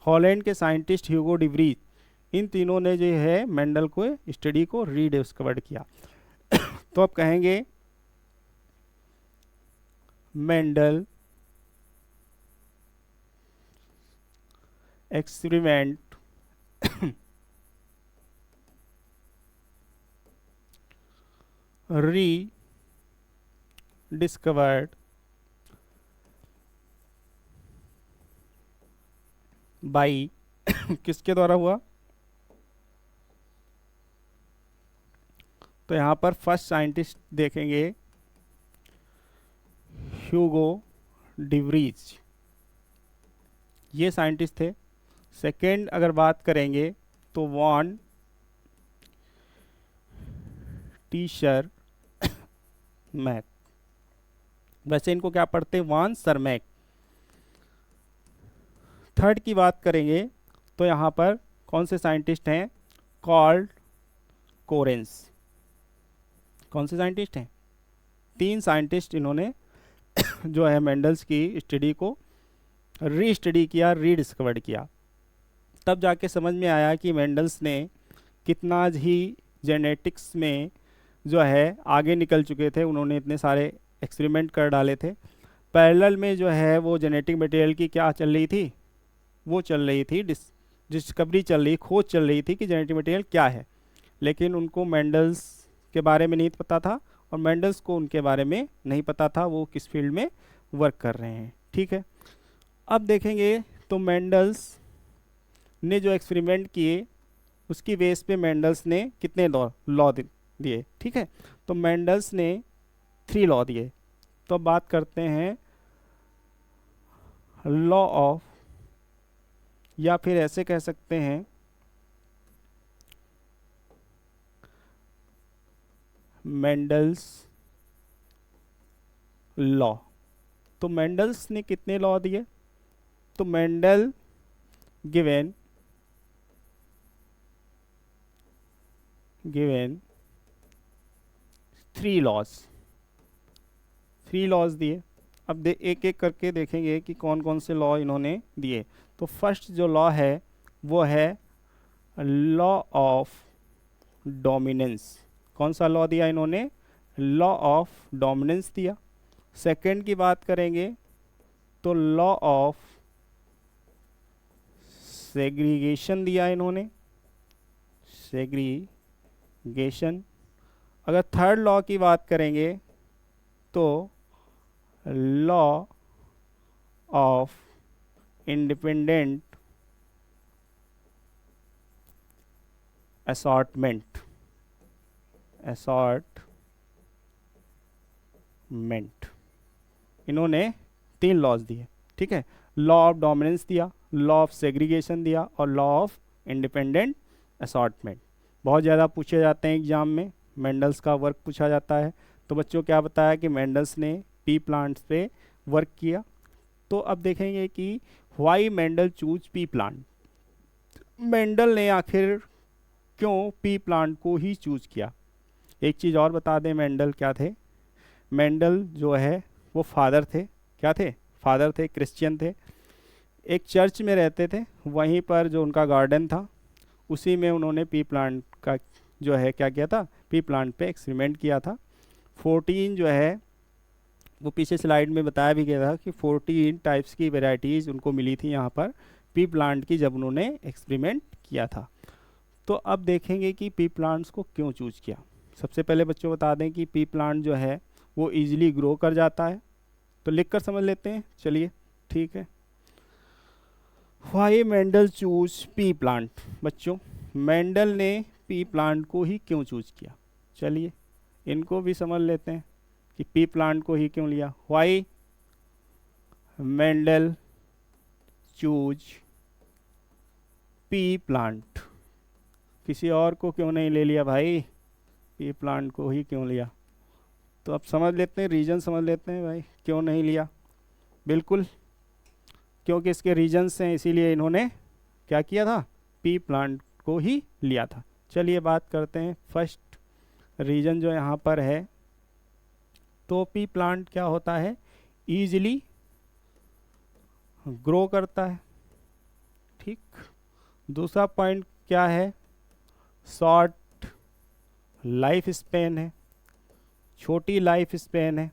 हॉलैंड के साइंटिस्ट ह्यूगो डिवरीज, इन तीनों ने जो है मेंडल को स्टडी को रीडिस्कवर्ड किया। तो अब कहेंगे मेंडल एक्सपेरिमेंट rediscovered बाई किसके द्वारा हुआ? तो यहाँ पर फर्स्ट साइंटिस्ट देखेंगे ह्यूगो डिवरीज, ये साइंटिस्ट थे। सेकेंड अगर बात करेंगे तो वॉन टीशर मैक, वैसे इनको क्या पढ़ते हैं? वॉन सरमैक। थर्ड की बात करेंगे तो यहाँ पर कौन से साइंटिस्ट हैं? Called coherence. कौन से साइंटिस्ट हैं? 3 साइंटिस्ट इन्होंने जो है मेंडल्स की स्टडी को री किया, रीडिस्कवर्ड किया। तब जाके समझ में आया कि मेंडल्स ने कितना ही जेनेटिक्स में जो है आगे निकल चुके थे। उन्होंने इतने सारे एक्सपेरिमेंट कर डाले थे। पैरेलल में जो है वो जेनेटिक मटेरियल की क्या चल रही थी? वो चल रही थी डिस्कवरी चल रही, खोज चल रही थी कि जेनेटिक मटेरियल क्या है। लेकिन उनको मेंडल्स के बारे में नहीं पता था और मेंडल्स को उनके बारे में नहीं पता था वो किस फील्ड में वर्क कर रहे हैं। ठीक है, अब देखेंगे तो मेंडल्स ने जो एक्सपेरिमेंट किए उसकी बेस पे मेंडल्स ने कितने लॉ दिए? ठीक है, तो मेंडल्स ने 3 लॉ दिए। तो अब बात करते हैं लॉ ऑफ, या फिर ऐसे कह सकते हैं मेंडल्स लॉ। तो मेंडल्स ने कितने लॉ दिए? तो मेंडल गिवन 3 लॉज, 3 लॉज दिए। अब एक एक करके देखेंगे कि कौन कौन से लॉ इन्होंने दिए। तो फर्स्ट जो लॉ है वो है लॉ ऑफ डोमिनेंस। कौन सा लॉ दिया इन्होंने? लॉ ऑफ डोमिनेंस दिया। सेकंड की बात करेंगे तो लॉ ऑफ सेग्रीगेशन दिया इन्होंने, सेग्रीगेशन। अगर थर्ड लॉ की बात करेंगे तो लॉ ऑफ इंडिपेंडेंट असॉर्टमेंट, इन्होंने 3 लॉज दिए। ठीक है, लॉ ऑफ डोमिनेंस दिया, लॉ ऑफ सेग्रीगेशन दिया और लॉ ऑफ इंडिपेंडेंट असॉर्टमेंट। बहुत ज़्यादा पूछे जाते हैं एग्जाम में, मेंडल्स का वर्क पूछा जाता है। तो बच्चों क्या बताया कि मेंडल्स ने पी प्लांट्स पे वर्क किया। तो अब देखेंगे कि why Mendel choose P plant. Mendel ने आखिर क्यों पी प्लांट को ही चूज किया? एक चीज़ और बता दें, मेंडल क्या थे? मेंडल जो है वो फादर थे। क्या थे? फादर थे, क्रिश्चियन थे। एक चर्च में रहते थे, वहीं पर जो उनका गार्डन था उसी में उन्होंने पी प्लांट का जो है क्या किया था? पी प्लांट पे एक्सपेरिमेंट किया था। 14 जो है वो पीछे स्लाइड में बताया भी गया था कि 14 टाइप्स की वेराइटीज़ उनको मिली थी यहाँ पर पी प्लांट की जब उन्होंने एक्सपेरिमेंट किया था। तो अब देखेंगे कि पी प्लांट्स को क्यों चूज किया। सबसे पहले बच्चों बता दें कि पी प्लांट जो है वो इजीली ग्रो कर जाता है। तो लिख कर समझ लेते हैं, चलिए ठीक है। Why Mendel choose P plant? बच्चों मेंडल ने पी प्लांट को ही क्यों चूज किया? चलिए इनको भी समझ लेते हैं कि पी प्लांट को ही क्यों लिया। Why Mendel choose P plant, किसी और को क्यों नहीं ले लिया भाई? पी प्लांट को ही क्यों लिया? तो अब समझ लेते हैं, रीजन समझ लेते हैं भाई क्यों नहीं लिया। बिल्कुल, क्योंकि इसके रीजन्स हैं, इसीलिए इन्होंने क्या किया था? पी प्लांट को ही लिया था। चलिए बात करते हैं फर्स्ट रीजन जो यहाँ पर है। तो पी प्लांट क्या होता है? ईजिली ग्रो करता है। ठीक, दूसरा पॉइंट क्या है? शॉर्ट लाइफ स्पेन है, छोटी लाइफ स्पेन है।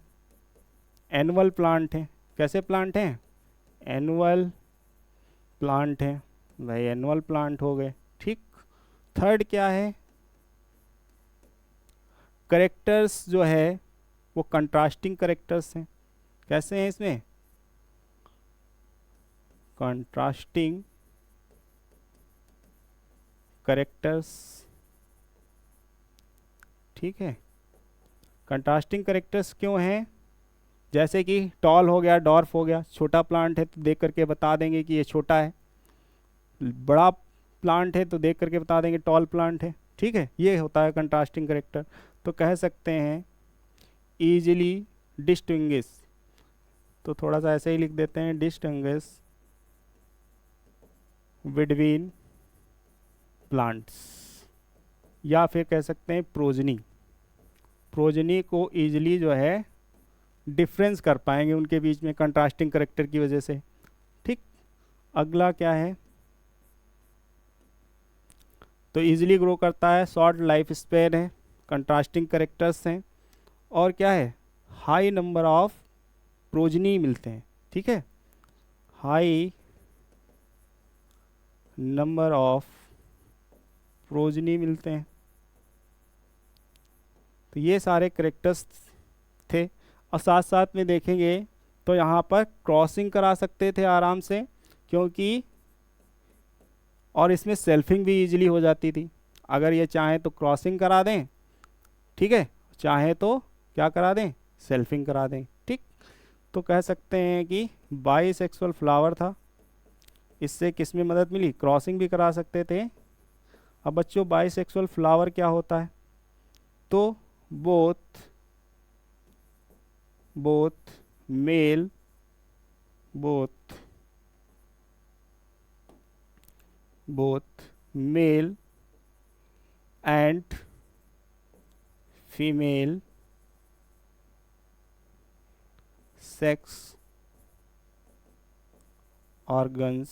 एनुअल प्लांट हैं। कैसे प्लांट हैं? एनुअल प्लांट हैं भाई, एनुअल प्लांट हो गए। ठीक। थर्ड क्या है? करेक्टर्स जो है वो कंट्रास्टिंग करेक्टर्स हैं। कैसे हैं इसमें? Contrasting characters. ठीक है। कंट्रास्टिंग करेक्टर्स क्यों हैं? जैसे कि टॉल हो गया, डॉर्फ हो गया। छोटा प्लांट है तो देख करके बता देंगे कि ये छोटा है, बड़ा प्लांट है तो देख करके बता देंगे टॉल प्लांट है। ठीक है, ये होता है कंट्रास्टिंग करेक्टर। तो कह सकते हैं ईजिली डिस्टिंग्विश, तो थोड़ा सा ऐसे ही लिख देते हैं, डिस्टिंग्विश बिटवीन प्लांट्स। या फिर कह सकते हैं प्रोजनी, प्रोजनी को ईजिली जो है डिफरेंस कर पाएंगे उनके बीच में कंट्रास्टिंग करेक्टर की वजह से। ठीक। अगला क्या है? तो इजीली ग्रो करता है, शॉर्ट लाइफ स्पैन है, कंट्रास्टिंग करेक्टर्स हैं, और क्या है? हाई नंबर ऑफ प्रोजनी मिलते हैं। ठीक है, हाई नंबर ऑफ प्रोजनी मिलते हैं। तो ये सारे करेक्टर्स थे। और साथ साथ में देखेंगे तो यहाँ पर क्रॉसिंग करा सकते थे आराम से, क्योंकि और इसमें सेल्फिंग भी इजीली हो जाती थी। अगर ये चाहें तो क्रॉसिंग करा दें, ठीक है, चाहे तो क्या करा दें? सेल्फिंग करा दें। ठीक। तो कह सकते हैं कि बाइसेक्सुअल फ्लावर था। इससे किस में मदद मिली? क्रॉसिंग भी करा सकते थे। अब बच्चों बाइसेक्सुअल फ्लावर क्या होता है? तो both male and female sex organs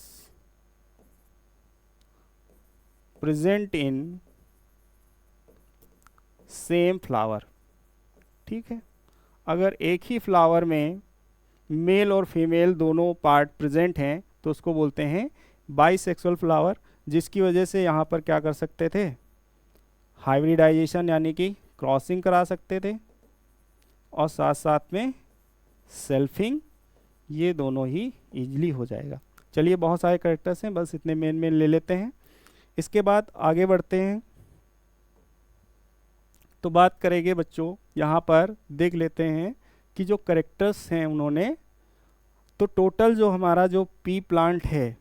present in same flower. ठीक है, अगर एक ही फ्लावर में मेल और फीमेल दोनों पार्ट प्रेजेंट हैं तो उसको बोलते हैं बाइसेक्सुअल फ्लावर, जिसकी वजह से यहाँ पर क्या कर सकते थे? हाइब्रिडाइजेशन यानी कि क्रॉसिंग करा सकते थे, और साथ साथ में सेल्फिंग, ये दोनों ही इजीली हो जाएगा। चलिए, बहुत सारे कैरेक्टर्स हैं, बस इतने मेन ले लेते हैं। इसके बाद आगे बढ़ते हैं तो बात करेंगे बच्चों, यहाँ पर देख लेते हैं कि जो कैरेक्टर्स हैं उन्होंने, तो टोटल जो हमारा जो पी प्लांट है,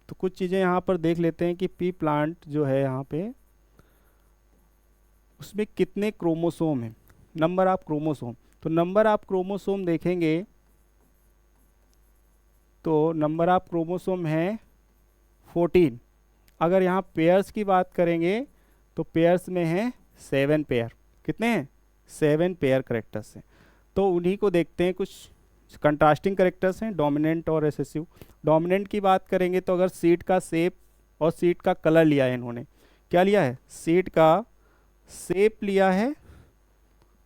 तो कुछ चीज़ें यहाँ पर देख लेते हैं कि पी प्लांट जो है यहाँ पे उसमें कितने क्रोमोसोम हैं, नंबर ऑफ क्रोमोसोम। तो नंबर ऑफ क्रोमोसोम देखेंगे तो नंबर ऑफ क्रोमोसोम है 14। अगर यहाँ पेयर्स की बात करेंगे तो पेयर्स में है 7 पेयर। कितने हैं? 7 पेयर करेक्टर्स हैं। तो उन्हीं को देखते हैं। कुछ कंट्रास्टिंग करेक्टर्स हैं, डोमिनेंट और रिसेसिव। डोमिनेंट की बात करेंगे तो अगर सीड का शेप और सीड का कलर लिया है इन्होंने, क्या लिया है? सीड का शेप लिया है।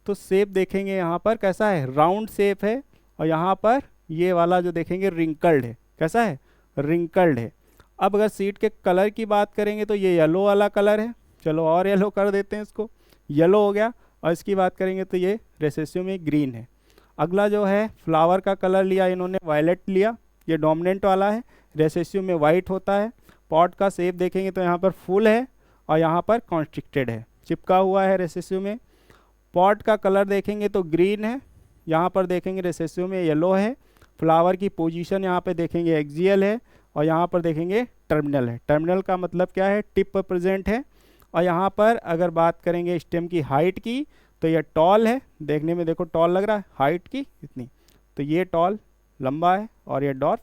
तो शेप देखेंगे यहाँ पर कैसा है? राउंड शेप है, और यहाँ पर ये वाला जो देखेंगे रिंकल्ड है। कैसा है? रिंकल्ड है। अब अगर सीड के कलर की बात करेंगे तो ये येलो वाला कलर है। चलो और येलो कर देते हैं इसको, येलो हो गया। और इसकी बात करेंगे तो ये रेसेसिव में ग्रीन है। अगला जो है फ्लावर का कलर लिया इन्होंने, वायलेट लिया, ये डोमिनेंट वाला है। रेसेसिव में वाइट होता है। पॉट का शेप देखेंगे तो यहाँ पर फुल है और यहाँ पर कॉन्स्ट्रिक्टेड है, चिपका हुआ है रेसेसिव में। पॉट का कलर देखेंगे तो ग्रीन है, यहाँ पर देखेंगे रेसेसिव में येलो है। फ्लावर की पोजीशन यहाँ पे देखेंगे एक्सियल है, और यहाँ पर देखेंगे टर्मिनल है। टर्मिनल का मतलब क्या है? टिप पर प्रेजेंट है। और यहाँ पर अगर बात करेंगे स्टेम की हाइट की तो ये टॉल है, देखने में देखो टॉल लग रहा है, हाइट की इतनी, तो ये टॉल लंबा है और ये डॉर्फ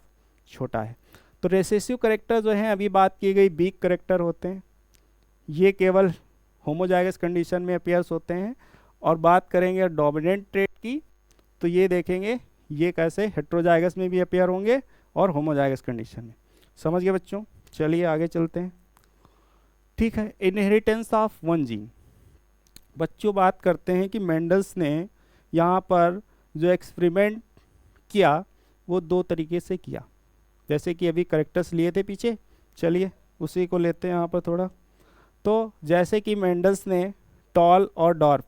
छोटा है। तो रेसेसिव करेक्टर जो हैं, अभी बात की गई वीक करेक्टर होते हैं, ये केवल होमोजाइगस कंडीशन में अपीयर्स होते हैं। और बात करेंगे डोमिनेंट ट्रेट की तो ये देखेंगे ये कैसे हेट्रोजाइगस में भी अपीयर होंगे और होमोजाइगस कंडीशन में। समझ गए बच्चों? चलिए आगे चलते हैं। ठीक है, इनहेरिटेंस ऑफ वन जीन। बच्चों बात करते हैं कि मेंडल्स ने यहाँ पर जो एक्सपेरिमेंट किया वो दो तरीके से किया। जैसे कि अभी करेक्टर्स लिए थे पीछे, चलिए उसी को लेते हैं यहाँ पर थोड़ा। तो जैसे कि मेंडल्स ने टॉल और डॉर्फ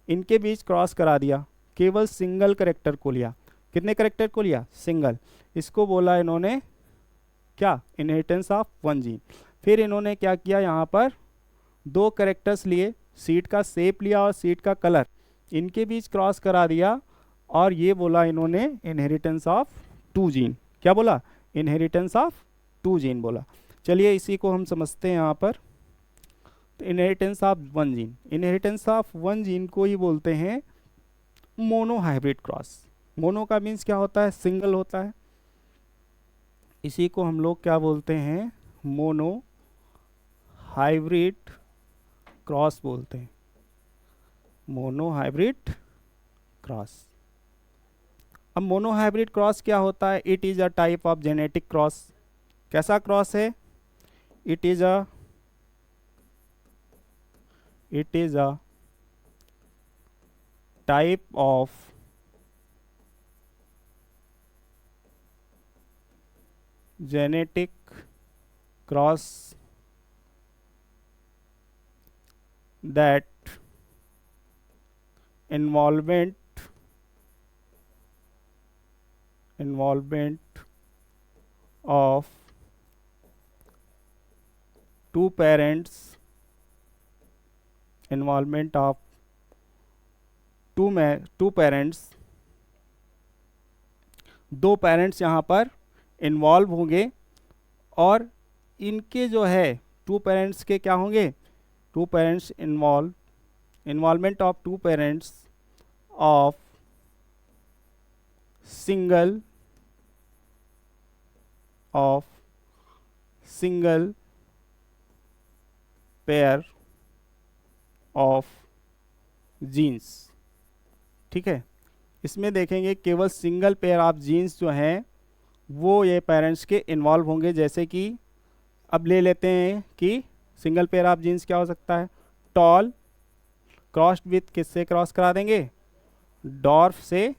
इनके बीच क्रॉस करा दिया, केवल सिंगल करेक्टर को लिया। कितने करेक्टर को लिया? सिंगल। इसको बोला इन्होंने क्या? Inheritance of one gene. फिर इन्होंने क्या किया, यहाँ पर दो करेक्टर्स लिए, सीड का शेप लिया और सीड का कलर, इनके बीच क्रॉस करा दिया और ये बोला इन्होंने इनहेरिटेंस ऑफ टू जीन। क्या बोला? इनहेरिटेंस ऑफ टू जीन बोला। चलिए इसी को हम समझते हैं यहाँ पर। तो inheritance of one gene, inheritance of one gene को ही बोलते हैं मोनो हाइब्रिड क्रॉस। मोनो का मीन्स क्या होता है? सिंगल होता है। इसी को हम लोग क्या बोलते हैं? मोनो हाइब्रिड क्रॉस बोलते हैं, मोनो हाइब्रिड क्रॉस। अब मोनो हाइब्रिड क्रॉस क्या होता है? It is a type of genetic cross. कैसा क्रॉस है? It is a type of genetic cross that involvement of two parents, involvement of two parents, दो parents यहाँ पर involve होंगे और इनके जो है टू पेरेंट्स के क्या होंगे? Two parents involvement of two parents of single pair of genes. ठीक है, इसमें देखेंगे केवल सिंगल पेयर ऑफ जीन्स जो हैं वो ये पेरेंट्स के इन्वॉल्व होंगे। जैसे कि अब ले लेते हैं कि सिंगल पेयर ऑफ जीन्स क्या हो सकता है? टॉल क्रॉस्ड विथ किससे क्रॉस करा देंगे? डॉर्फ से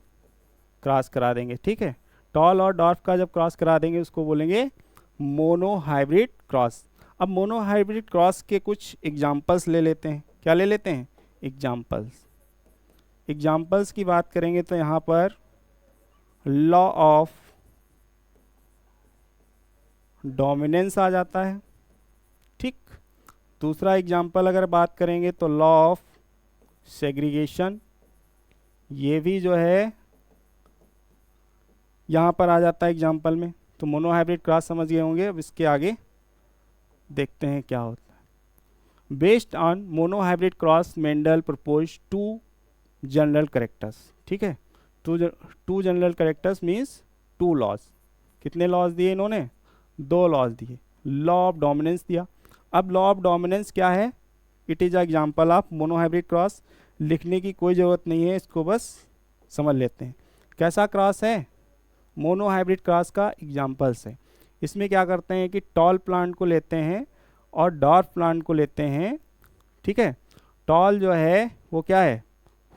क्रॉस करा देंगे। ठीक है, टॉल और डॉर्फ का जब क्रॉस करा देंगे उसको बोलेंगे मोनो हाइब्रिड क्रॉस। अब मोनो हाइब्रिड क्रॉस के कुछ एग्जाम्पल्स ले लेते हैं। क्या ले लेते हैं? एग्जाम्पल्स की बात करेंगे तो यहाँ पर लॉ ऑफ डोमिनेंस आ जाता है। ठीक, दूसरा एग्जाम्पल अगर बात करेंगे तो लॉ ऑफ सेग्रीगेशन, ये भी जो है यहाँ पर आ जाता है एग्जाम्पल में। तो मोनो हाइब्रिड क्रॉस समझ गए होंगे। अब इसके आगे देखते हैं क्या होता है। Based on monohybrid cross Mendel propose two general characters. ठीक है, two general characters means two laws. कितने लॉज दिए इन्होंने? दो लॉज दिए। लॉ ऑफ डोमिनेंस दिया। अब लॉ ऑफ डोमिनेंस क्या है? It is example of mono hybrid cross. लिखने की कोई ज़रूरत नहीं है, इसको बस समझ लेते हैं। कैसा क्रॉस है? मोनो हाइब्रिड क्रॉस का एग्जाम्पल्स है। इसमें क्या करते हैं कि टॉल प्लांट को लेते हैं और डॉर्फ प्लांट को लेते हैं। ठीक है, टॉल जो है वो क्या है?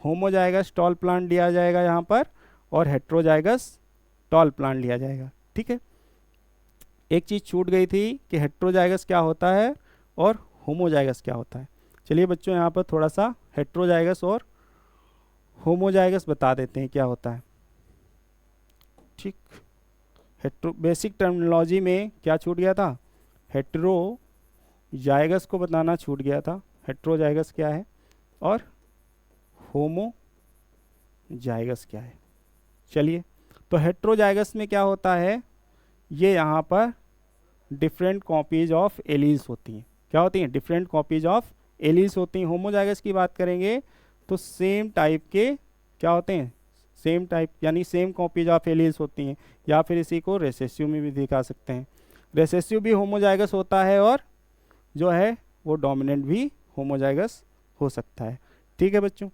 होमोजाइगस टॉल प्लांट लिया जाएगा यहाँ पर और हेट्रोजाइगस टॉल प्लांट लिया जाएगा। ठीक है, एक चीज़ छूट गई थी कि हेट्रोजाइगस क्या होता है और होमोजाइगस क्या होता है। चलिए बच्चों यहाँ पर थोड़ा सा हेट्रोजाइगस और होमोजाइगस बता देते हैं क्या होता है। ठीक, बेसिक टर्मिनोलॉजी में क्या छूट गया था? हेट्रोजाइगस को बताना छूट गया था। हेट्रोजाइगस क्या है और होमोजाइगस क्या है। चलिए, तो हेट्रोजाइगस में क्या होता है? ये यहाँ पर डिफरेंट कॉपीज ऑफ एलील्स होती हैं। क्या होती हैं? डिफरेंट कॉपीज ऑफ एलील्स होती हैं। होमोजाइगस की बात करेंगे तो सेम टाइप के क्या होते हैं? सेम टाइप यानी सेम कॉपीज ऑफ एलील्स होती हैं। या फिर इसी को रेसेसिव में भी दिखा सकते हैं। रेसेसिव भी होमोजाइगस होता है और जो है वो डोमिनेंट भी होमोजाइगस हो सकता है। ठीक है बच्चों,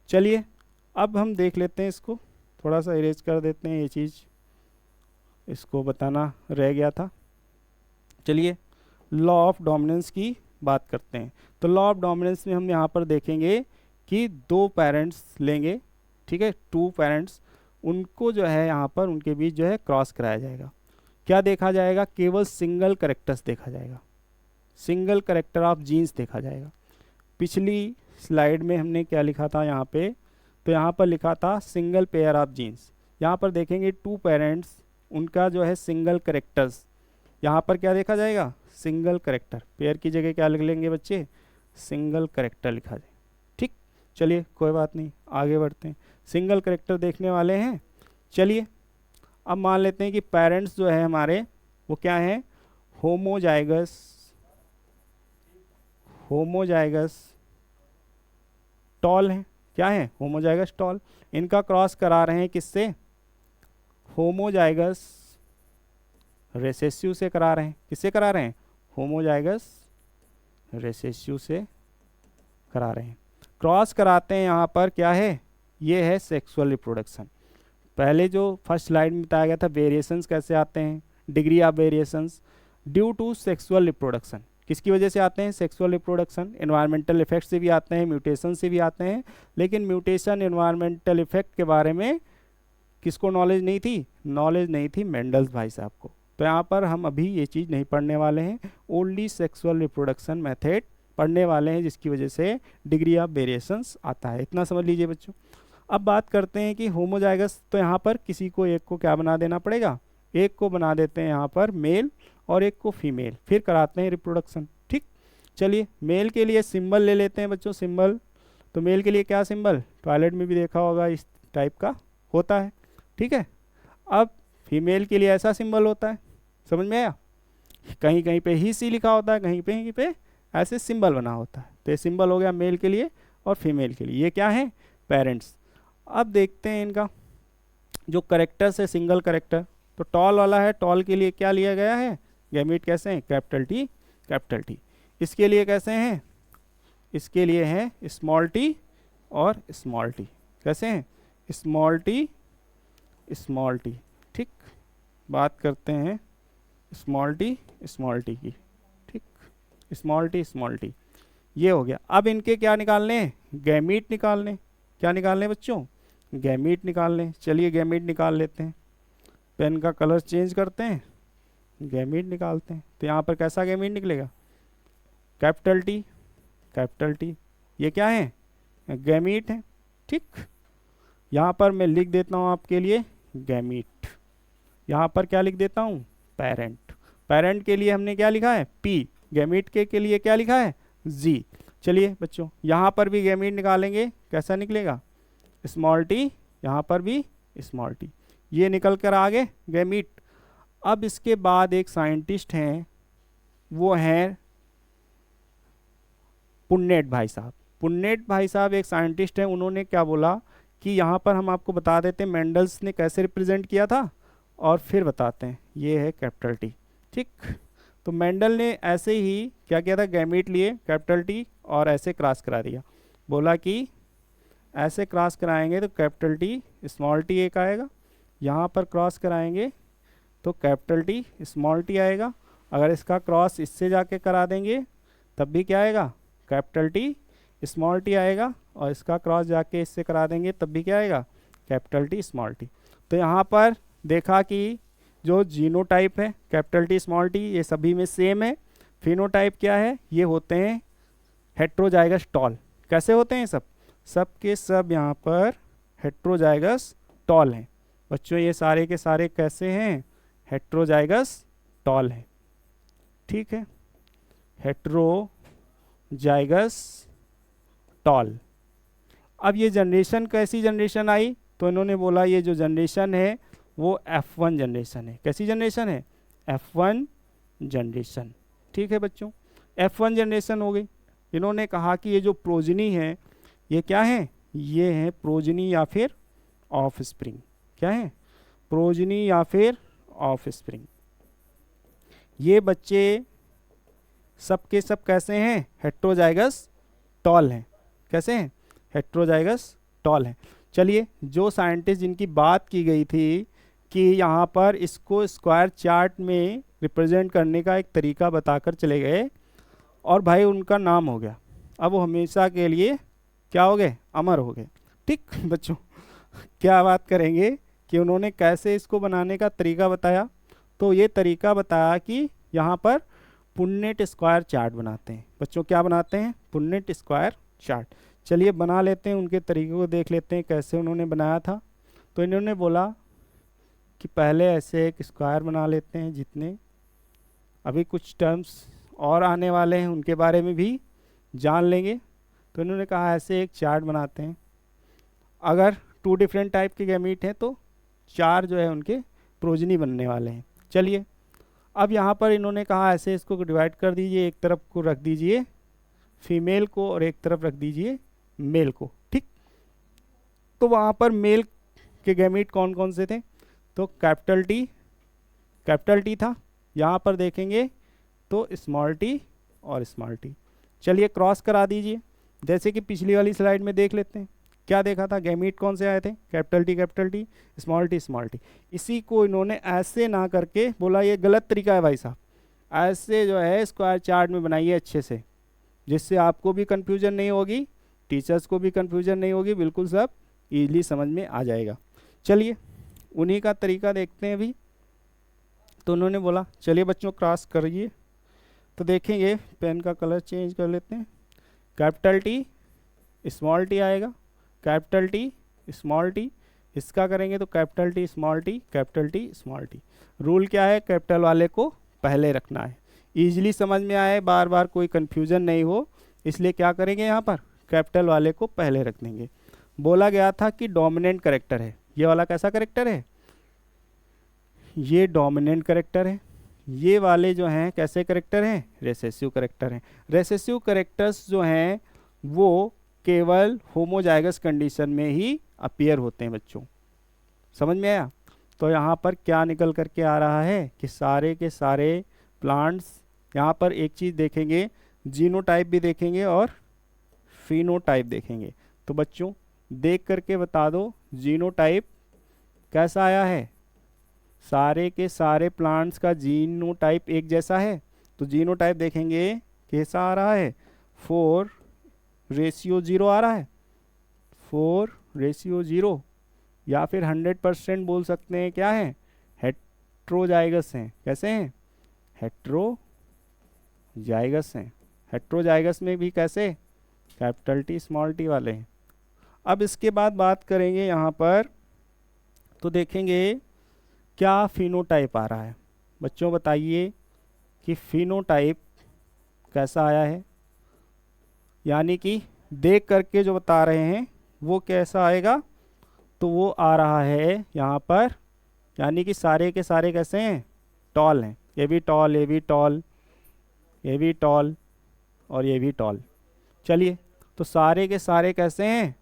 चलिए अब हम देख लेते हैं इसको। थोड़ा सा इरेज कर देते हैं, ये चीज़ इसको बताना रह गया था। चलिए लॉ ऑफ डोमिनेंस की बात करते हैं। तो लॉ ऑफ डोमिनेंस में हम यहाँ पर देखेंगे कि दो पेरेंट्स लेंगे। ठीक है, टू पेरेंट्स, उनको जो है यहाँ पर उनके बीच जो है क्रॉस कराया जाएगा। क्या देखा जाएगा? केवल सिंगल करेक्टर्स देखा जाएगा, सिंगल करेक्टर ऑफ जीन्स देखा जाएगा। पिछली स्लाइड में हमने क्या लिखा था यहाँ पे? तो यहाँ पर लिखा था सिंगल पेयर ऑफ जीन्स। यहाँ पर देखेंगे 2 पेरेंट्स, उनका जो है सिंगल करेक्टर्स, यहाँ पर क्या देखा जाएगा? Single character. पेयर की जगह क्या लिख लेंगे बच्चे? सिंगल करेक्टर लिखा जाए। ठीक, चलिए कोई बात नहीं, आगे बढ़ते हैं। सिंगल करेक्टर देखने वाले हैं। चलिए अब मान लेते हैं कि पेरेंट्स जो है हमारे वो क्या हैं? होमोजाइगस, होमोजाइगस टॉल हैं। क्या है? Homozygous tall. इनका क्रॉस करा रहे हैं किससे? होमोजाइगस रेसेसिव से करा रहे हैं। किससे करा रहे हैं? होमोजाइगस रेसेसिव से करा रहे हैं। क्रॉस कराते हैं यहाँ पर क्या है? ये है सेक्सुअल रिप्रोडक्शन। पहले जो फर्स्ट स्लाइड में बताया गया था वेरिएशंस कैसे आते हैं, degree of variations due to sexual reproduction. किसकी वजह से आते हैं? Sexual reproduction. एनवायरमेंटल इफेक्ट से भी आते हैं, म्यूटेशन से भी आते हैं। लेकिन म्यूटेशन एनवायरमेंटल इफेक्ट के बारे में किसको नॉलेज नहीं थी? नॉलेज नहीं थी मेंडल्स भाई साहब को। तो यहाँ पर हम अभी ये चीज़ नहीं पढ़ने वाले हैं, ओनली सेक्सुअल रिप्रोडक्शन मेथड पढ़ने वाले हैं, जिसकी वजह से डिग्री ऑफ वेरिएशंस आता है। इतना समझ लीजिए बच्चों। अब बात करते हैं कि होमोजाइगस, तो यहाँ पर किसी को एक को क्या बना देना पड़ेगा? एक को बना देते हैं यहाँ पर मेल और एक को फीमेल, फिर कराते हैं रिप्रोडक्शन। ठीक, चलिए मेल के लिए सिंबल ले लेते हैं बच्चों, सिंबल। तो मेल के लिए क्या सिंबल? टॉयलेट में भी देखा होगा इस टाइप का होता है। ठीक है, अब फीमेल के लिए ऐसा सिंबल होता है, समझ में आया? कहीं कहीं पे ही सी लिखा होता है, कहीं पे ऐसे सिंबल बना होता है। तो ये सिंबल हो गया मेल के लिए और फीमेल के लिए। ये क्या है? पेरेंट्स। अब देखते हैं इनका जो करेक्टर्स है, सिंगल करेक्टर। तो टॉल वाला है, टॉल के लिए क्या लिया गया है? गैमीट कैसे हैं? Capital T, capital T. इसके लिए कैसे हैं? इसके लिए हैं स्मॉल टी और स्मॉल टी। कैसे हैं? Small T, small T. ठीक, बात करते हैं स्मॉल टी, स्मॉल टी की। ठीक, स्मॉल टी, स्मॉल टी, ये हो गया। अब इनके क्या निकालने हैं? गैमीट निकालने। क्या निकालने बच्चों? गैमीट निकालने। चलिए गैमीट निकाल लेते हैं। पेन का कलर चेंज करते हैं, गैमीट निकालते हैं। तो यहाँ पर कैसा गैमीट निकलेगा? Capital T, capital T. ये क्या है? गैमीट है। ठीक, यहाँ पर मैं लिख देता हूँ आपके लिए गैमीट। यहाँ पर क्या लिख देता हूँ? पेरेंट। पेरेंट के लिए हमने क्या लिखा है? पी। गैमीट के लिए क्या लिखा है? जी। चलिए बच्चों यहाँ पर भी गैमीट निकालेंगे। कैसा निकलेगा? स्मॉल टी, यहाँ पर भी स्मॉल टी। ये निकल कर आ गए गैमीट। अब इसके बाद एक साइंटिस्ट हैं, वो हैं पुन्नेट भाई साहब। पुन्नेट भाई साहब एक साइंटिस्ट हैं। उन्होंने क्या बोला कि यहाँ पर हम आपको बता देते हैं मेंडल्स ने कैसे रिप्रेजेंट किया था और फिर बताते हैं। ये है कैपिटल टी। ठीक, तो मेंडल ने ऐसे ही क्या किया था? गैमीट लिए कैपिटल टी और ऐसे क्रॉस करा दिया। बोला कि ऐसे क्रॉस कराएंगे तो कैपिटल टी, स्मॉल टी एक आएगा। यहाँ पर क्रॉस कराएंगे तो कैपिटल टी, स्मॉल टी आएगा। अगर इसका क्रॉस इससे जाके करा देंगे तब भी क्या आएगा? कैपिटल टी, स्मॉल टी आएगा। और इसका क्रॉस जाके इससे करा देंगे तब भी क्या आएगा? Capital T, small T. तो यहाँ पर देखा कि जो जीनोटाइप है कैपिटल टी, स्मॉल टी, ये सभी में सेम है। फिनोटाइप क्या है? ये होते हैं हेट्रोजाइगस टॉल। कैसे होते हैं? सब के सब यहाँ पर हेट्रोजाइगस टॉल हैं। बच्चों ये सारे के सारे कैसे हैं? हेट्रोजाइगस टॉल हैं। ठीक है, हेट्रोजाइगस टॉल। अब ये जनरेशन कैसी जनरेशन आई? तो इन्होंने बोला ये जो जनरेशन है वो F1 जनरेशन है। कैसी जनरेशन है? F1 generation. ठीक है बच्चों, F1 जनरेशन हो गई। इन्होंने कहा कि ये जो प्रोजनी है ये क्या है? ये है प्रोजनी या फिर ऑफ स्प्रिंग। क्या है? प्रोजनी या फिर ऑफ स्प्रिंग। ये बच्चे सब के सब कैसे हैं? हेट्रोजाइगस टॉल हैं। कैसे हैं? हेट्रोजाइगस टॉल हैं। चलिए जो साइंटिस्ट जिनकी बात की गई थी कि यहाँ पर इसको स्क्वायर चार्ट में रिप्रेजेंट करने का एक तरीका बताकर चले गए और भाई उनका नाम हो गया। अब वो हमेशा के लिए क्या हो गए? अमर हो गए। ठीक बच्चों, क्या बात करेंगे? कि उन्होंने कैसे इसको बनाने का तरीका बताया। तो ये तरीका बताया कि यहाँ पर पुन्नेट स्क्वायर चार्ट बनाते हैं। बच्चों क्या बनाते हैं? पुन्नेट स्क्वायर चार्ट। चलिए बना लेते हैं, उनके तरीके को देख लेते हैं कैसे उन्होंने बनाया था। तो इन्होंने बोला कि पहले ऐसे एक स्क्वायर बना लेते हैं, जितने अभी कुछ टर्म्स और आने वाले हैं उनके बारे में भी जान लेंगे। तो इन्होंने कहा ऐसे एक चार्ट बनाते हैं, अगर 2 डिफरेंट टाइप के गैमीट हैं तो 4 जो है उनके प्रोजनी बनने वाले हैं। चलिए अब यहाँ पर इन्होंने कहा ऐसे इसको डिवाइड कर दीजिए, एक तरफ को रख दीजिए फीमेल को और एक तरफ रख दीजिए मेल को, ठीक। तो वहाँ पर मेल के गैमीट कौन कौन से थे? तो कैपिटल टी था, यहाँ पर देखेंगे तो स्मॉल टी और स्मॉल टी। चलिए क्रॉस करा दीजिए, जैसे कि पिछली वाली स्लाइड में देख लेते हैं क्या देखा था, गैमीट कौन से आए थे? Capital T, small T. इसी को इन्होंने ऐसे ना करके बोला ये गलत तरीका है भाई साहब, ऐसे जो है स्क्वायर चार्ट में बनाइए अच्छे से, जिससे आपको भी कन्फ्यूजन नहीं होगी, टीचर्स को भी कन्फ्यूजन नहीं होगी, बिल्कुल सब ईजिली समझ में आ जाएगा। चलिए उन्हीं का तरीका देखते हैं अभी। तो उन्होंने बोला चलिए बच्चों क्रॉस करिए, तो देखेंगे पेन का कलर चेंज कर लेते हैं। कैपिटल टी स्मॉल टी आएगा, कैपिटल टी स्मॉल टी, इसका करेंगे तो capital T small t, capital T small T. Rule क्या है? कैपिटल वाले को पहले रखना है, ईजिली समझ में आए, बार बार कोई कन्फ्यूजन नहीं हो, इसलिए क्या करेंगे यहाँ पर कैपिटल वाले को पहले रख देंगे। बोला गया था कि डोमिनेंट करेक्टर है, ये वाला कैसा करेक्टर है? ये डोमिनेंट करेक्टर है। ये वाले जो हैं कैसे करेक्टर हैं? रेसेसिव करेक्टर हैं। रेसेसिव करेक्टर्स जो हैं वो केवल होमोजाइगस कंडीशन में ही अपीयर होते हैं बच्चों, समझ में आया? तो यहाँ पर क्या निकल करके आ रहा है कि सारे के सारे प्लांट्स, यहाँ पर एक चीज़ देखेंगे, जीनोटाइप भी देखेंगे और फिनोटाइप देखेंगे। तो बच्चों देख करके बता दो जीनोटाइप कैसा आया है? सारे के सारे प्लांट्स का जीनोटाइप एक जैसा है। तो जीनोटाइप देखेंगे कैसा आ रहा है? 4:0 आ रहा है, 4:0, या फिर 100% बोल सकते हैं क्या है? हेट्रोजाइगस हैं। कैसे हैं? हेट्रोजाइगस हैं। हेट्रोजाइगस में भी कैसे? कैपिटल टी स्मॉल टी वाले हैं। अब इसके बाद बात करेंगे यहाँ पर, तो देखेंगे क्या फिनोटाइप आ रहा है। बच्चों बताइए कि फिनोटाइप कैसा आया है, यानी कि देख करके जो बता रहे हैं वो कैसा आएगा? तो वो आ रहा है यहाँ पर, यानी कि सारे के सारे कैसे हैं? टॉल हैं। ये भी टॉल, ये भी टॉल, ये भी टॉल और ये भी टॉल। चलिए तो सारे के सारे कैसे हैं?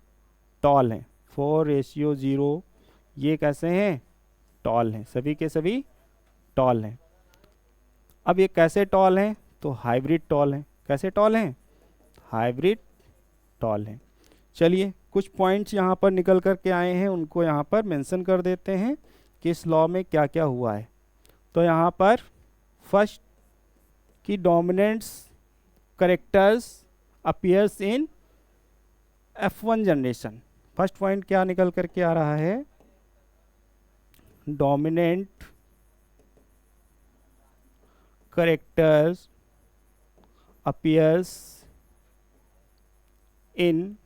टॉल हैं। 4:0 ये कैसे हैं? टॉल हैं, सभी के सभी टॉल हैं। अब ये कैसे टॉल हैं? तो हाइब्रिड टॉल हैं। कैसे टॉल हैं? हाइब्रिड टॉल हैं। चलिए कुछ पॉइंट्स यहाँ पर निकल कर के आए हैं, उनको यहाँ पर मेंशन कर देते हैं कि इस लॉ में क्या क्या हुआ है। तो यहाँ पर फर्स्ट की dominants characters appears in F1 generation. First point क्या निकल कर के आ रहा है? Dominant characters appears in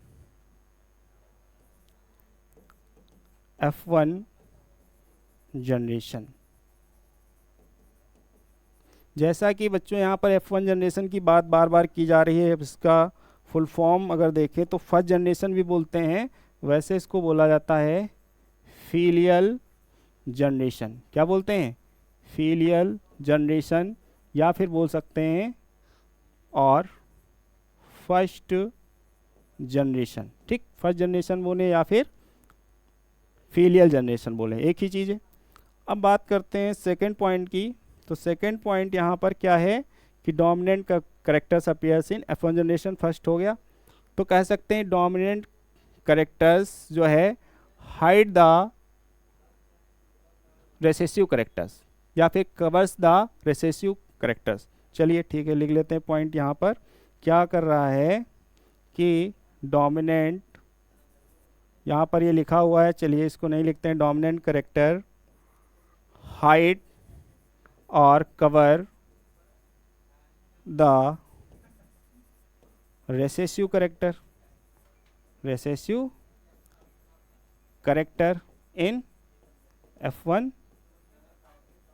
F1 generation. जैसा कि बच्चों यहाँ पर F1 जनरेशन की बात बार बार की जा रही है, इसका फुल फॉर्म अगर देखें तो फर्स्ट जनरेशन भी बोलते हैं, वैसे इसको बोला जाता है फीलियल जनरेशन। क्या बोलते हैं? फीलियल जनरेशन, या फिर बोल सकते हैं और फर्स्ट जनरेशन। ठीक, फर्स्ट जनरेशन बोले या फिर फीलियल जनरेशन बोले, एक ही चीज़ है। अब बात करते हैं सेकेंड पॉइंट की। तो सेकेंड पॉइंट यहाँ पर क्या है कि डोमिनेंट का characters appears in F1 generation first हो गया। तो कह सकते हैं डोमिनेंट करेक्टर्स जो है हाइड द रेसेसिव करेक्टर्स, या फिर कवर्स द रेसेसिव करेक्टर्स। चलिए ठीक है, लिख लेते हैं पॉइंट यहाँ पर। क्या कर रहा है कि डोमिनेंट यहाँ पर ये लिखा हुआ है, चलिए इसको नहीं लिखते हैं। डोमिनेंट करेक्टर हाइड और cover the recessive character in F1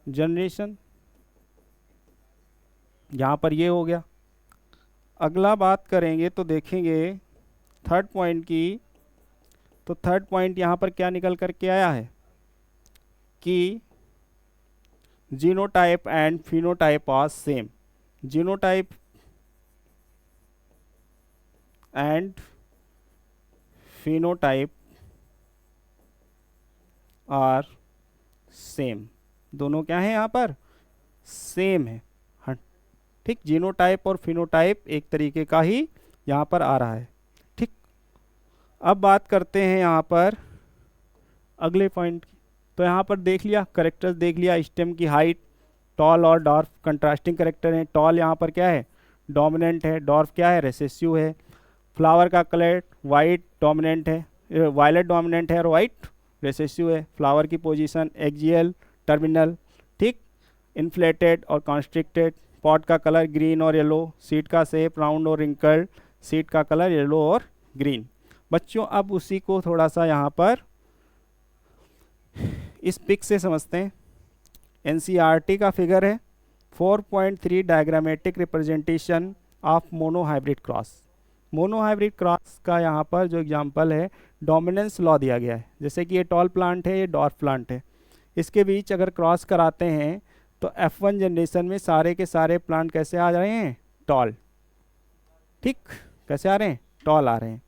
generation. यहाँ पर ये हो गया। अगला बात करेंगे तो देखेंगे थर्ड पॉइंट की। तो थर्ड पॉइंट यहाँ पर क्या निकल कर के आया है कि genotype and phenotype are same. Genotype and phenotype are same, दोनों क्या है यहाँ पर, सेम है। हाँ ठीक, जीनोटाइप और फिनोटाइप एक तरीके का ही यहाँ पर आ रहा है। ठीक, अब बात करते हैं यहाँ पर अगले पॉइंट की। तो यहाँ पर देख लिया, करेक्टर्स देख लिया, स्टेम की हाइट, टॉल और डॉर्फ कंट्रास्टिंग करेक्टर हैं। टॉल यहाँ पर क्या है, डोमिनेंट है। डॉर्फ क्या है, रेसेसिव है। फ्लावर का कलर वाइट डोमिनेंट है, वायलेट डोमिनेंट है और वाइट रेसेसिव है। फ्लावर की पोजीशन एक्सियल, टर्मिनल। ठीक, इन्फ्लेटेड और कॉन्स्ट्रिक्टेड। पॉट का कलर ग्रीन और येलो। सीड का शेप राउंड और रिंकल्ड। सीड का कलर येलो और ग्रीन। बच्चों अब उसी को थोड़ा सा यहाँ पर इस पिक से समझते हैं। एनसीईआरटी का फिगर है 4.3 diagrammatic representation of monohybrid cross. Monohybrid cross का यहाँ पर जो एग्जांपल है, डोमिनेंस लॉ दिया गया है। जैसे कि ये टॉल प्लांट है, ये डॉर्फ प्लांट है, इसके बीच अगर क्रॉस कराते हैं तो F1 जनरेशन में सारे के सारे प्लांट कैसे आ रहे हैं, टॉल। ठीक, कैसे आ रहे हैं, टॉल आ रहे हैं।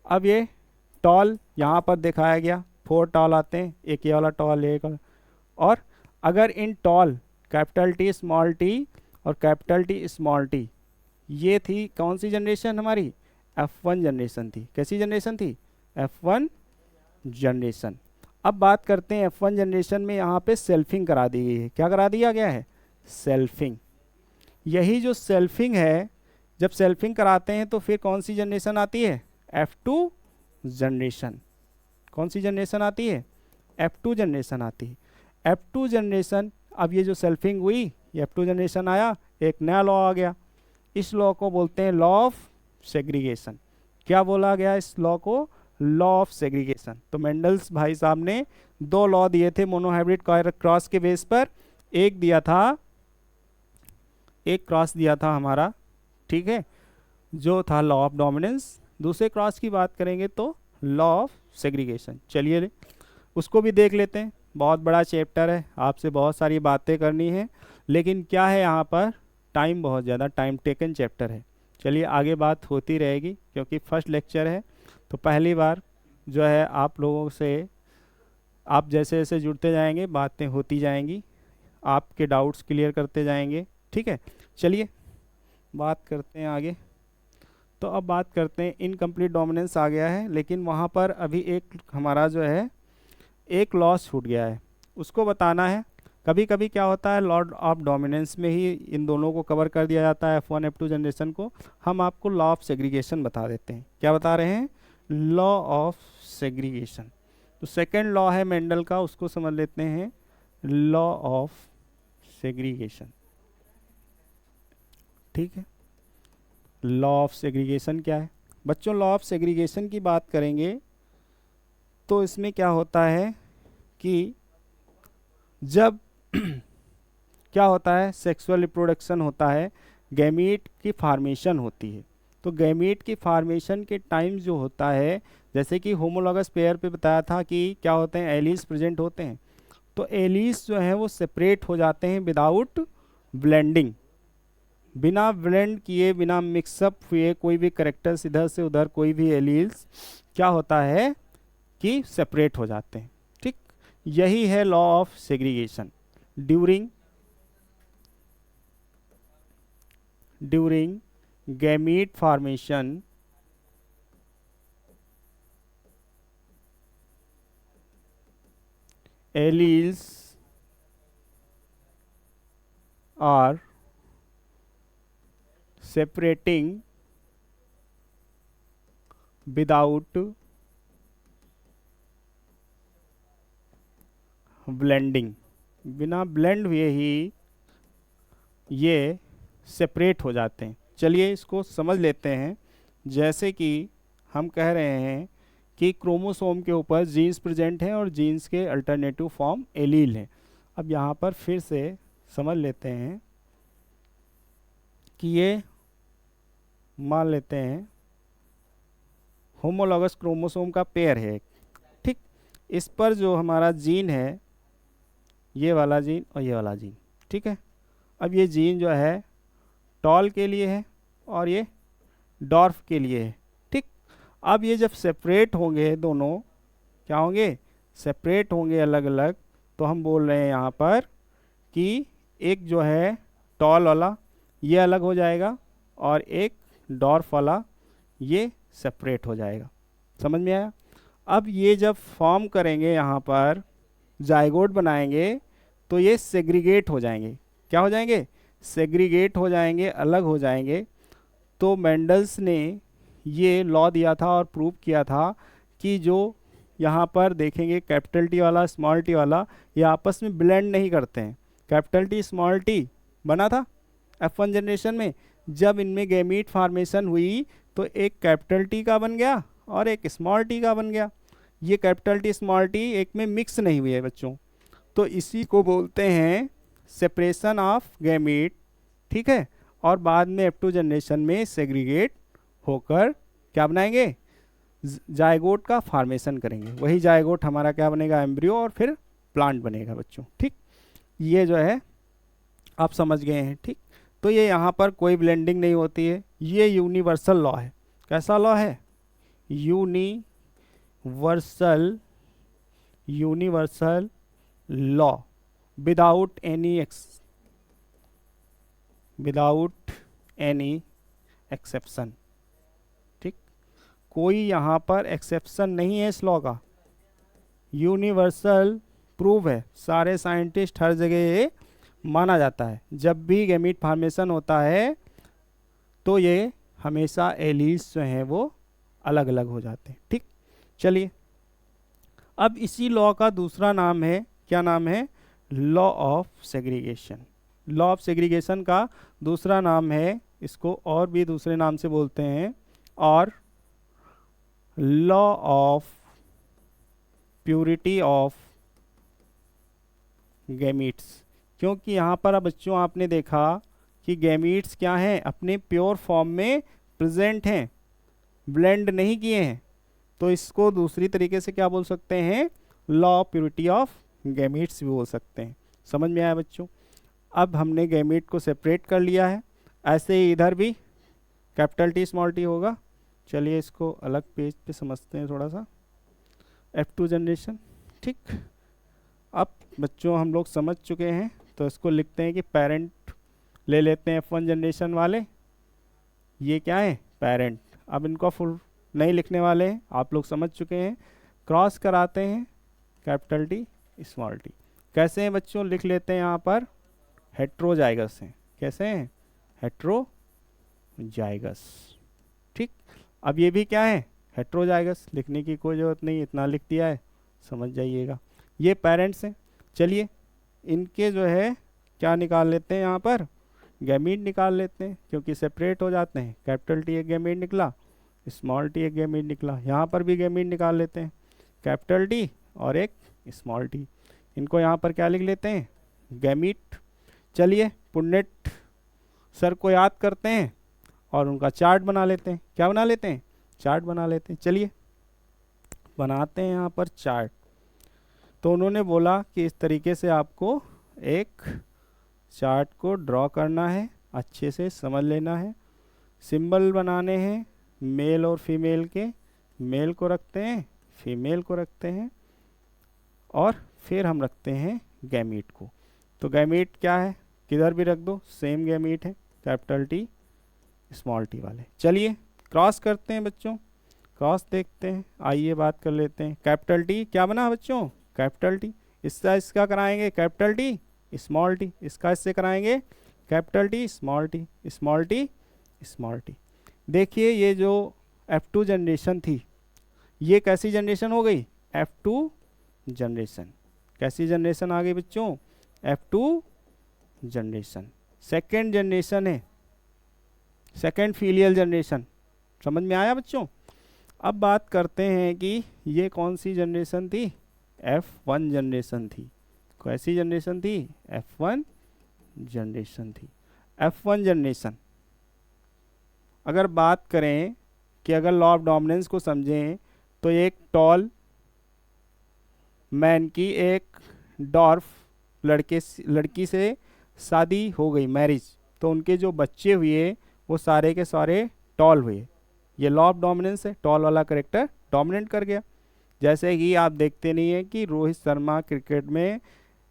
अब ये टॉल यहाँ पर दिखाया गया, 4 टॉल आते हैं, एक ये वाला टॉल, एक और अगर इन tall capital T small t और कैपिटल टी स्मॉल टी, ये थी कौन सी जनरेशन हमारी, F1 जनरेशन थी। कैसी जनरेशन थी, F1 जनरेशन। अब बात करते हैं F1 जनरेशन में यहाँ पे सेल्फिंग करा दी गई है। क्या करा दिया गया है, सेल्फिंग। यही जो सेल्फिंग है, जब सेल्फिंग कराते हैं तो फिर कौन सी जनरेशन आती है, F2 जनरेशन। कौन सी जनरेशन आती है, F2 जनरेशन आती है। F2 जनरेशन, अब ये जो सेल्फिंग हुई, ये F2 जनरेशन आया, एक नया लॉ आ गया। इस लॉ को बोलते हैं लॉ ऑफ सेग्रीगेशन। क्या बोला गया इस लॉ को, लॉ ऑफ सेग्रीगेशन। तो मेंडल्स भाई साहब ने 2 लॉ दिए थे मोनोहाइब्रिड क्रॉस के बेस पर। एक दिया था, एक क्रॉस दिया था हमारा, ठीक है, जो था लॉ ऑफ डोमिनेंस। दूसरे क्रॉस की बात करेंगे तो लॉ ऑफ सेग्रीगेशन। चलिए उसको भी देख लेते हैं। बहुत बड़ा चैप्टर है, आपसे बहुत सारी बातें करनी है, लेकिन क्या है यहाँ पर टाइम बहुत ज़्यादा टाइम टेकन चैप्टर है। चलिए आगे बात होती रहेगी, क्योंकि फर्स्ट लेक्चर है तो पहली बार जो है आप लोगों से, आप जैसे जैसे जुड़ते जाएंगे बातें होती जाएंगी, आपके डाउट्स क्लियर करते जाएंगे। ठीक है, चलिए बात करते हैं आगे। तो अब बात करते हैं, इनकम्प्लीट डोमिनेंस आ गया है, लेकिन वहाँ पर अभी एक हमारा जो है एक लॉस छूट गया है, उसको बताना है। कभी कभी क्या होता है, लॉ ऑफ डोमिनेंस में ही इन दोनों को कवर कर दिया जाता है, F1 F2 जनरेशन को। हम आपको लॉ ऑफ सेग्रीगेशन बता देते हैं। क्या बता रहे हैं, लॉ ऑफ सेग्रीगेशन। तो सेकंड लॉ है मेंडल का, उसको समझ लेते हैं, लॉ ऑफ सेग्रीगेशन। ठीक है, लॉ ऑफ सेग्रीगेशन क्या है बच्चों, लॉ ऑफ सेग्रीगेशन की बात करेंगे तो इसमें क्या होता है कि जब क्या होता है, सेक्सुअल रिप्रोडक्शन होता है, गैमीट की फार्मेशन होती है। तो गैमीट की फार्मेशन के टाइम जो होता है, जैसे कि होमोलॉगस पेयर पे बताया था कि क्या होते हैं, एलीज प्रेजेंट होते हैं। तो एलीज जो हैं वो सेपरेट हो जाते हैं विदाउट ब्लेंडिंग, बिना ब्लेंड किए, बिना मिक्सअप हुए कोई भी करेक्टर्स इधर से उधर, कोई भी एलील्स क्या होता है कि सेपरेट हो जाते हैं। ठीक, यही है law of segregation. During gamete formation alleles are separating without blending, बिना ब्लेंड हुए ही ये सेपरेट हो जाते हैं। चलिए इसको समझ लेते हैं। जैसे कि हम कह रहे हैं कि क्रोमोसोम के ऊपर जीन्स प्रेजेंट हैं और जीन्स के अल्टरनेटिव फॉर्म एलील हैं। अब यहाँ पर फिर से समझ लेते हैं कि ये मान लेते हैं होमोलॉगस क्रोमोसोम का पेयर है, ठीक। इस पर जो हमारा जीन है, ये वाला जीन और ये वाला जीन, ठीक है। अब ये जीन जो है टॉल के लिए है और ये डॉर्फ के लिए है, ठीक। अब ये जब सेपरेट होंगे दोनों, क्या होंगे, सेपरेट होंगे अलग अलग, तो हम बोल रहे हैं यहाँ पर कि एक जो है टॉल वाला ये अलग हो जाएगा और एक डॉर्फ वाला ये सेपरेट हो जाएगा। समझ में आया? अब ये जब फॉर्म करेंगे यहाँ पर जाइगोट बनाएंगे तो ये सेग्रीगेट हो जाएंगे। क्या हो जाएंगे? सेग्रीगेट हो जाएंगे, अलग हो जाएंगे। तो मेंडल्स ने ये लॉ दिया था और प्रूव किया था कि जो यहाँ पर देखेंगे कैपिटल टी वाला स्मॉल टी वाला, ये आपस में ब्लेंड नहीं करते हैं। कैपिटल टी स्मॉल टी बना था F1 जनरेशन में, जब इनमें गैमीट फार्मेशन हुई तो एक कैपिटल टी का बन गया और एक स्मॉल टी का बन गया। ये कैपिटल टी स्मॉल टी एक में मिक्स नहीं हुई है बच्चों, तो इसी को बोलते हैं सेपरेशन ऑफ गैमीट, ठीक है। और बाद में F2 जनरेशन में सेग्रीगेट होकर क्या बनाएंगे, जायगोट का फार्मेशन करेंगे। वही जायगोट हमारा क्या बनेगा, एम्ब्रियो, और फिर प्लांट बनेगा बच्चों, ठीक। ये जो है आप समझ गए हैं, ठीक। तो ये यहाँ पर कोई ब्लेंडिंग नहीं होती है, ये यूनिवर्सल लॉ है। कैसा लॉ है? Universal law without any exception, ठीक। कोई यहाँ पर एक्सेप्शन नहीं है इस लॉ का, यूनिवर्सल प्रूव है। सारे साइंटिस्ट हर जगह ये माना जाता है। जब भी गैमीट फॉर्मेशन होता है तो ये हमेशा एलील्स जो हैं वो अलग अलग हो जाते हैं, ठीक। चलिए, अब इसी लॉ का दूसरा नाम है, क्या नाम है? Law of segregation. Law of segregation का दूसरा नाम है, इसको और भी दूसरे नाम से बोलते हैं, और law of purity of gametes. क्योंकि यहाँ पर अब बच्चों आपने देखा कि गैमीट्स क्या हैं, अपने प्योर फॉर्म में प्रेजेंट हैं, ब्लेंड नहीं किए हैं। तो इसको दूसरी तरीके से क्या बोल सकते हैं? Law of purity of gametes भी बोल सकते हैं। समझ में आया बच्चों? अब हमने गैमीट को सेपरेट कर लिया है, ऐसे ही इधर भी कैपिटल टी स्मॉल टी होगा। चलिए इसको अलग पेज पे समझते हैं थोड़ा सा। F2 जनरेशन, ठीक। अब बच्चों हम लोग समझ चुके हैं, तो इसको लिखते हैं कि पेरेंट ले लेते हैं F1 जनरेशन वाले, ये क्या है? पेरेंट। अब इनको फुल नहीं लिखने वाले हैं, आप लोग समझ चुके हैं। क्रॉस कराते हैं कैपिटल टी स्मॉल टी। कैसे हैं बच्चों? लिख लेते हैं यहाँ पर हेट्रोजाइगस हैं। कैसे हैं? हेट्रोजाइगस, ठीक। अब ये भी क्या है? हेट्रोजाइगस। लिखने की कोई ज़रूरत नहीं, इतना लिख दिया है, समझ जाइएगा। ये पेरेंट्स हैं। चलिए इनके जो है क्या निकाल लेते हैं, यहाँ पर गैमीट निकाल लेते हैं, क्योंकि सेपरेट हो जाते हैं। कैपिटल टी एक गैमीट निकला, स्मॉल टी एक गैमीट निकला। यहाँ पर भी गैमीट निकाल लेते हैं, कैपिटल टी और एक स्मॉल टी। इनको यहाँ पर क्या लिख लेते हैं? गैमीट। चलिए पुन्नेट सर को याद करते हैं और उनका चार्ट बना लेते हैं। क्या बना लेते हैं? चार्ट बना लेते हैं। चलिए बनाते हैं यहाँ पर चार्ट। तो उन्होंने बोला कि इस तरीके से आपको एक चार्ट को ड्रॉ करना है, अच्छे से समझ लेना है। सिंबल बनाने हैं मेल और फीमेल के, मेल को रखते हैं, फीमेल को रखते हैं, और फिर हम रखते हैं गैमीट को। तो गैमीट क्या है, किधर भी रख दो सेम गैमीट है, कैपिटल टी स्मॉल टी वाले। चलिए क्रॉस करते हैं बच्चों, क्रॉस देखते हैं। आइए बात कर लेते हैं। कैपिटल टी क्या बना बच्चों? Capital T. इसका कराएंगे कैपिटल टी स्मॉल टी, इसका इससे कराएंगे capital T small T, small T small T. देखिए ये जो F2 जनरेशन थी, ये कैसी जनरेशन हो गई? F2 जनरेशन, कैसी जनरेशन आ गई बच्चों? F2 जनरेशन, सेकेंड जनरेशन है, सेकेंड फीलियल जनरेशन। समझ में आया बच्चों? अब बात करते हैं कि ये कौन सी जनरेशन थी? F1 जनरेशन थी। कैसी जनरेशन थी? F1 जनरेशन थी। F1 जनरेशन, अगर बात करें कि अगर लॉ ऑफ डोमिनेंस को समझें तो एक टॉल मैन की एक डॉर्फ लड़की से शादी हो गई, मैरिज, तो उनके जो बच्चे हुए वो सारे के सारे टॉल हुए। ये लॉ ऑफ डोमिनेंस है, टॉल वाला करेक्टर डोमिनेट कर गया। जैसे कि आप देखते नहीं है कि रोहित शर्मा क्रिकेट में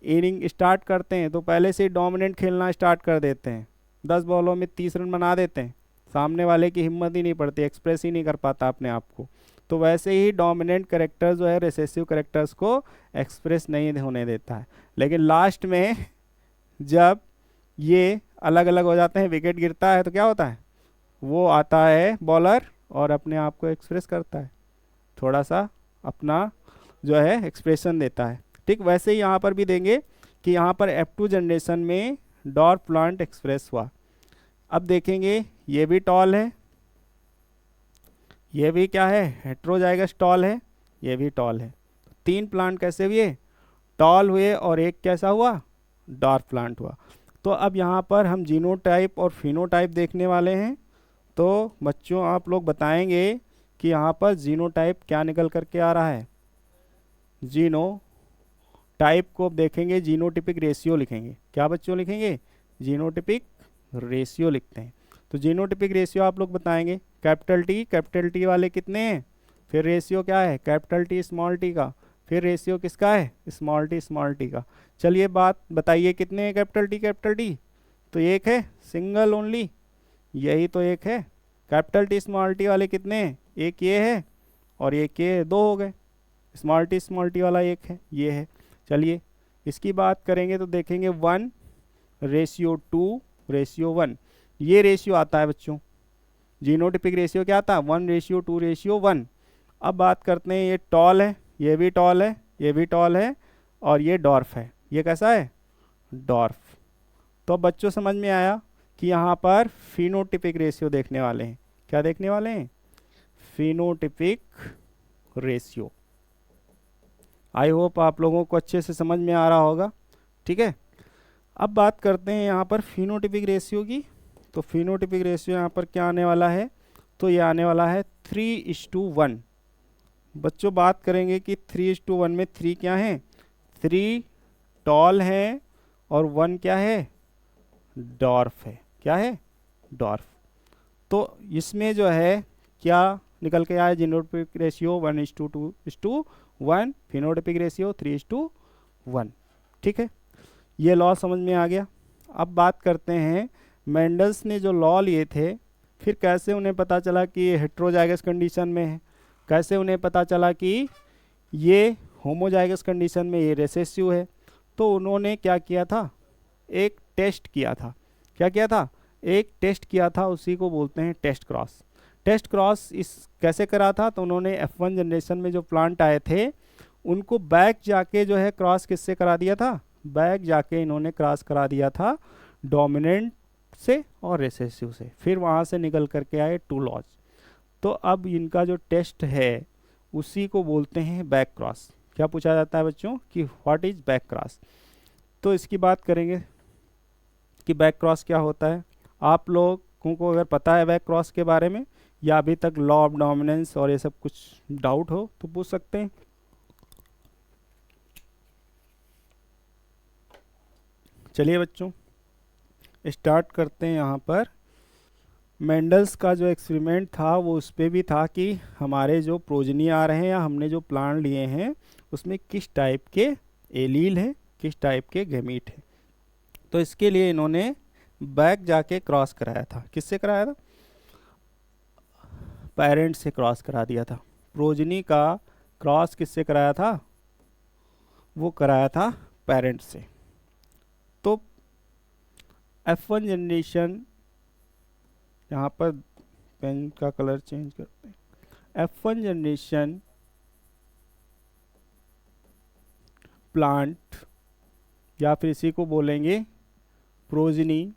इनिंग स्टार्ट करते हैं तो पहले से डोमिनेंट खेलना स्टार्ट कर देते हैं, 10 बॉलों में 30 रन बना देते हैं, सामने वाले की हिम्मत ही नहीं पड़ती, एक्सप्रेस ही नहीं कर पाता अपने आप को। तो वैसे ही डोमिनेंट करेक्टर जो है रिसेसिव करेक्टर्स को एक्सप्रेस नहीं होने देता है। लेकिन लास्ट में जब ये अलग अलग हो जाते हैं, विकेट गिरता है, तो क्या होता है? वो आता है बॉलर और अपने आप को एक्सप्रेस करता है, थोड़ा सा अपना जो है एक्सप्रेशन देता है। ठीक वैसे ही यहाँ पर भी देंगे कि यहाँ पर F2 जनरेशन में डॉर्फ प्लांट एक्सप्रेस हुआ। अब देखेंगे ये भी टॉल है, ये भी क्या है? हेट्रोजाइगस टॉल है, ये भी टॉल है। तीन प्लांट कैसे हुए? टॉल हुए, और एक कैसा हुआ? डॉर्फ प्लांट हुआ। तो अब यहाँ पर हम जीनोटाइप और फिनोटाइप देखने वाले हैं। तो बच्चों आप लोग बताएंगे कि यहाँ पर जीनोटाइप क्या निकल करके आ रहा है? जीनोटाइप को देखेंगे, जीनोटिपिक रेशियो लिखेंगे। क्या बच्चों लिखेंगे? जीनोटिपिक रेशियो लिखते हैं। तो जीनोटिपिक रेशियो आप लोग बताएंगे, कैपिटल टी वाले कितने हैं, फिर रेशियो क्या है? कैपिटल टी स्मॉल टी का, फिर रेशियो किसका है? स्मॉल टी का। चलिए बात बताइए कितने हैं कैपिटल टी? तो एक है, सिंगल ओनली, यही तो एक है। कैपिटल टी स्मॉल टी वाले कितने हैं? एक ये है और एक ये है, दो हो गए। स्मॉल टी वाला एक है, ये है। चलिए इसकी बात करेंगे तो देखेंगे 1:2:1, ये रेशियो आता है बच्चों। जीनोटिपिक रेशियो क्या आता है? 1:2:1। अब बात करते हैं, ये टॉल है, ये भी टॉल है, ये भी टॉल है, और ये डॉर्फ है। ये कैसा है? डॉर्फ। तो बच्चों समझ में आया कि यहाँ पर फिनोटिपिक रेशियो देखने वाले हैं। क्या देखने वाले हैं? Phenotypic ratio. आई होप आप लोगों को अच्छे से समझ में आ रहा होगा। ठीक है, अब बात करते हैं यहाँ पर फिनोटिपिक रेशियो की। तो फिनोटिपिक रेशियो यहाँ पर क्या आने वाला है? तो ये आने वाला है 3:1। बच्चों बात करेंगे कि 3:1 में 3 क्या है? 3 टॉल है और 1 क्या है? डॉर्फ है। क्या है? डॉर्फ। तो इसमें जो है क्या निकल के आया? Genotypic ratio 1:2:1, phenotypic ratio 3:1। ठीक है, ये लॉ समझ में आ गया। अब बात करते हैं मेंडल्स ने जो लॉ लिए थे, फिर कैसे उन्हें पता चला कि ये हेट्रोजाइगस कंडीशन में है, कैसे उन्हें पता चला कि ये होमोजाइगस कंडीशन में ये रिसेसिव है। तो उन्होंने क्या किया था? एक टेस्ट किया था। क्या किया था? एक टेस्ट किया था, उसी को बोलते हैं टेस्ट क्रॉस। टेस्ट क्रॉस इस कैसे करा था? तो उन्होंने F1 जनरेशन में जो प्लांट आए थे उनको बैक जाके जो है क्रॉस किससे करा दिया था? बैक जाके इन्होंने क्रॉस करा दिया था डोमिनेंट से और रिसेसिव से, फिर वहाँ से निकल करके आए 2 लॉज। तो अब इनका जो टेस्ट है उसी को बोलते हैं बैक क्रॉस। क्या पूछा जाता है बच्चों कि व्हाट इज बैक क्रॉस? तो इसकी बात करेंगे कि बैक क्रॉस क्या होता है। आप लोगों को अगर पता है बैक क्रॉस के बारे में, या अभी तक लॉ ऑफ डोमिनेंस और ये सब कुछ डाउट हो तो पूछ सकते हैं। चलिए बच्चों स्टार्ट करते हैं। यहाँ पर मेंडल्स का जो एक्सपेरिमेंट था वो उस पर भी था कि हमारे जो प्रोजनी आ रहे हैं या हमने जो प्लांट लिए हैं उसमें किस टाइप के एलील है, किस टाइप के गैमीट है। तो इसके लिए इन्होंने बैक जाके क्रॉस कराया था। किससे कराया था? पेरेंट से क्रॉस करा दिया था। प्रोजनी का क्रॉस किससे कराया था? वो कराया था पेरेंट से। तो F1 जनरेशन, यहाँ पर पेन का कलर चेंज करते हैं। F1 जनरेशन प्लांट, या फिर इसी को बोलेंगे प्रोजनी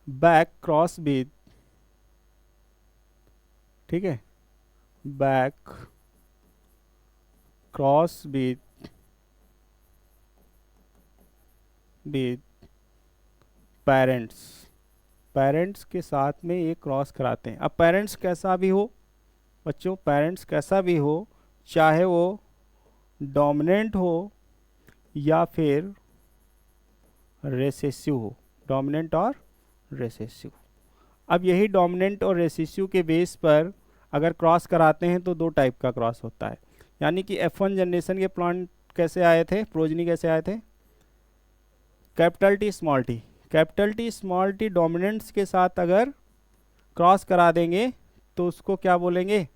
बैक क्रॉस विद, ठीक है, back cross with parents, parents के साथ में ये क्रॉस कराते हैं। अब पेरेंट्स कैसा भी हो बच्चों, पेरेंट्स कैसा भी हो, चाहे वो डोमिनेंट हो या फिर रेसेसिव हो, डोमिनेंट और रेसेसिव। अब यही डोमिनेंट और रेसेसिव के बेस पर अगर क्रॉस कराते हैं तो दो टाइप का क्रॉस होता है। यानी कि F1 जनरेशन के प्लांट कैसे आए थे, प्रोजनी कैसे आए थे, capital T small t, capital T small t dominants के साथ अगर क्रॉस करा देंगे तो उसको क्या बोलेंगे,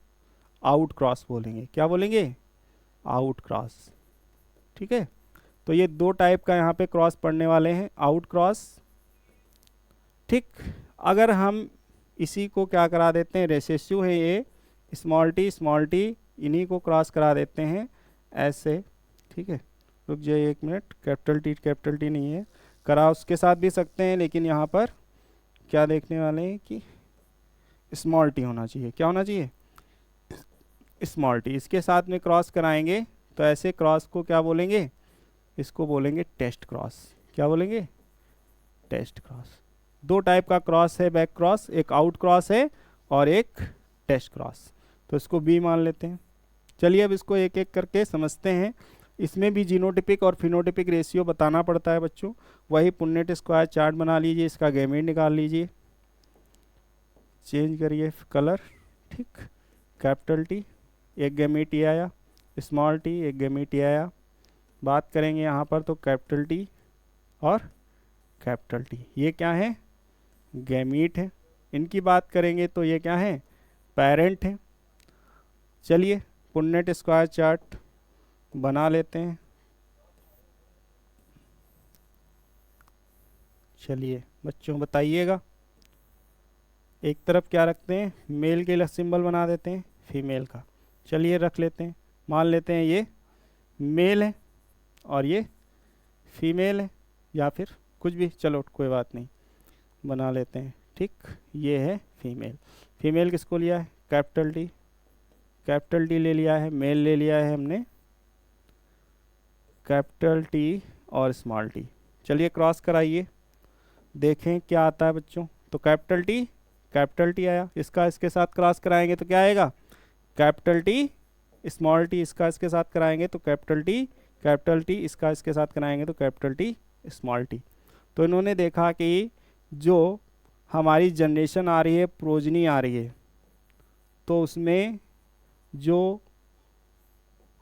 आउट क्रॉस बोलेंगे। क्या बोलेंगे, आउट क्रॉस। ठीक है, तो ये दो टाइप का यहाँ पे क्रॉस पढ़ने वाले हैं, आउट क्रॉस। ठीक, अगर हम इसी को क्या करा देते हैं, रेसेसिव है ये, स्मॉल टी इन्हीं को क्रॉस करा देते हैं ऐसे। ठीक है, रुक जाइए एक मिनट, कैपिटल टी नहीं है, करा उसके साथ भी सकते हैं, लेकिन यहाँ पर क्या देखने वाले हैं कि स्मॉल टी होना चाहिए। क्या होना चाहिए, स्मॉल टी। इसके साथ में क्रॉस कराएंगे तो ऐसे क्रॉस को क्या बोलेंगे, इसको बोलेंगे टेस्ट क्रॉस। क्या बोलेंगे, टेस्ट क्रॉस। दो टाइप का क्रॉस है बैक क्रॉस, एक आउट क्रॉस है और एक टेस्ट क्रॉस। तो इसको बी मान लेते हैं। चलिए अब इसको एक एक करके समझते हैं। इसमें भी जीनोटिपिक और फिनोटिपिक रेशियो बताना पड़ता है बच्चों। वही पुन्नेट स्क्वायर चार्ट बना लीजिए, इसका गैमेट निकाल लीजिए, चेंज करिए कलर। ठीक, कैपिटल टी एक गैमेट ये आया, स्मॉल टी एक गैमेट ये आया। बात करेंगे यहाँ पर तो कैपिटल टी और कैपिटल टी ये क्या है, गैमीट है। इनकी बात करेंगे तो ये क्या है, पेरेंट है। चलिए पुन्नेट स्क्वायर चार्ट बना लेते हैं। चलिए बच्चों बताइएगा, एक तरफ क्या रखते हैं, मेल के लिए सिंबल बना देते हैं, फीमेल का। चलिए रख लेते हैं, मान लेते हैं ये मेल है और ये फीमेल है, या फिर कुछ भी, चलो कोई बात नहीं, बना लेते हैं। ठीक, ये है फीमेल। फीमेल किसको लिया है, कैपिटल टी ले लिया है, मेल ले लिया है हमने कैपिटल टी और स्मॉल टी। चलिए क्रॉस कराइए, देखें क्या आता है बच्चों। तो कैपिटल टी आया, इसका इसके साथ क्रॉस कराएंगे तो क्या आएगा, कैपिटल टी स्मॉल टी, इसका इसके साथ कराएंगे तो कैपिटल टी, इसका इसके साथ कराएंगे तो कैपिटल टी स्मॉल टी। तो इन्होंने देखा कि जो हमारी जनरेशन आ रही है, प्रोजनी आ रही है, तो उसमें जो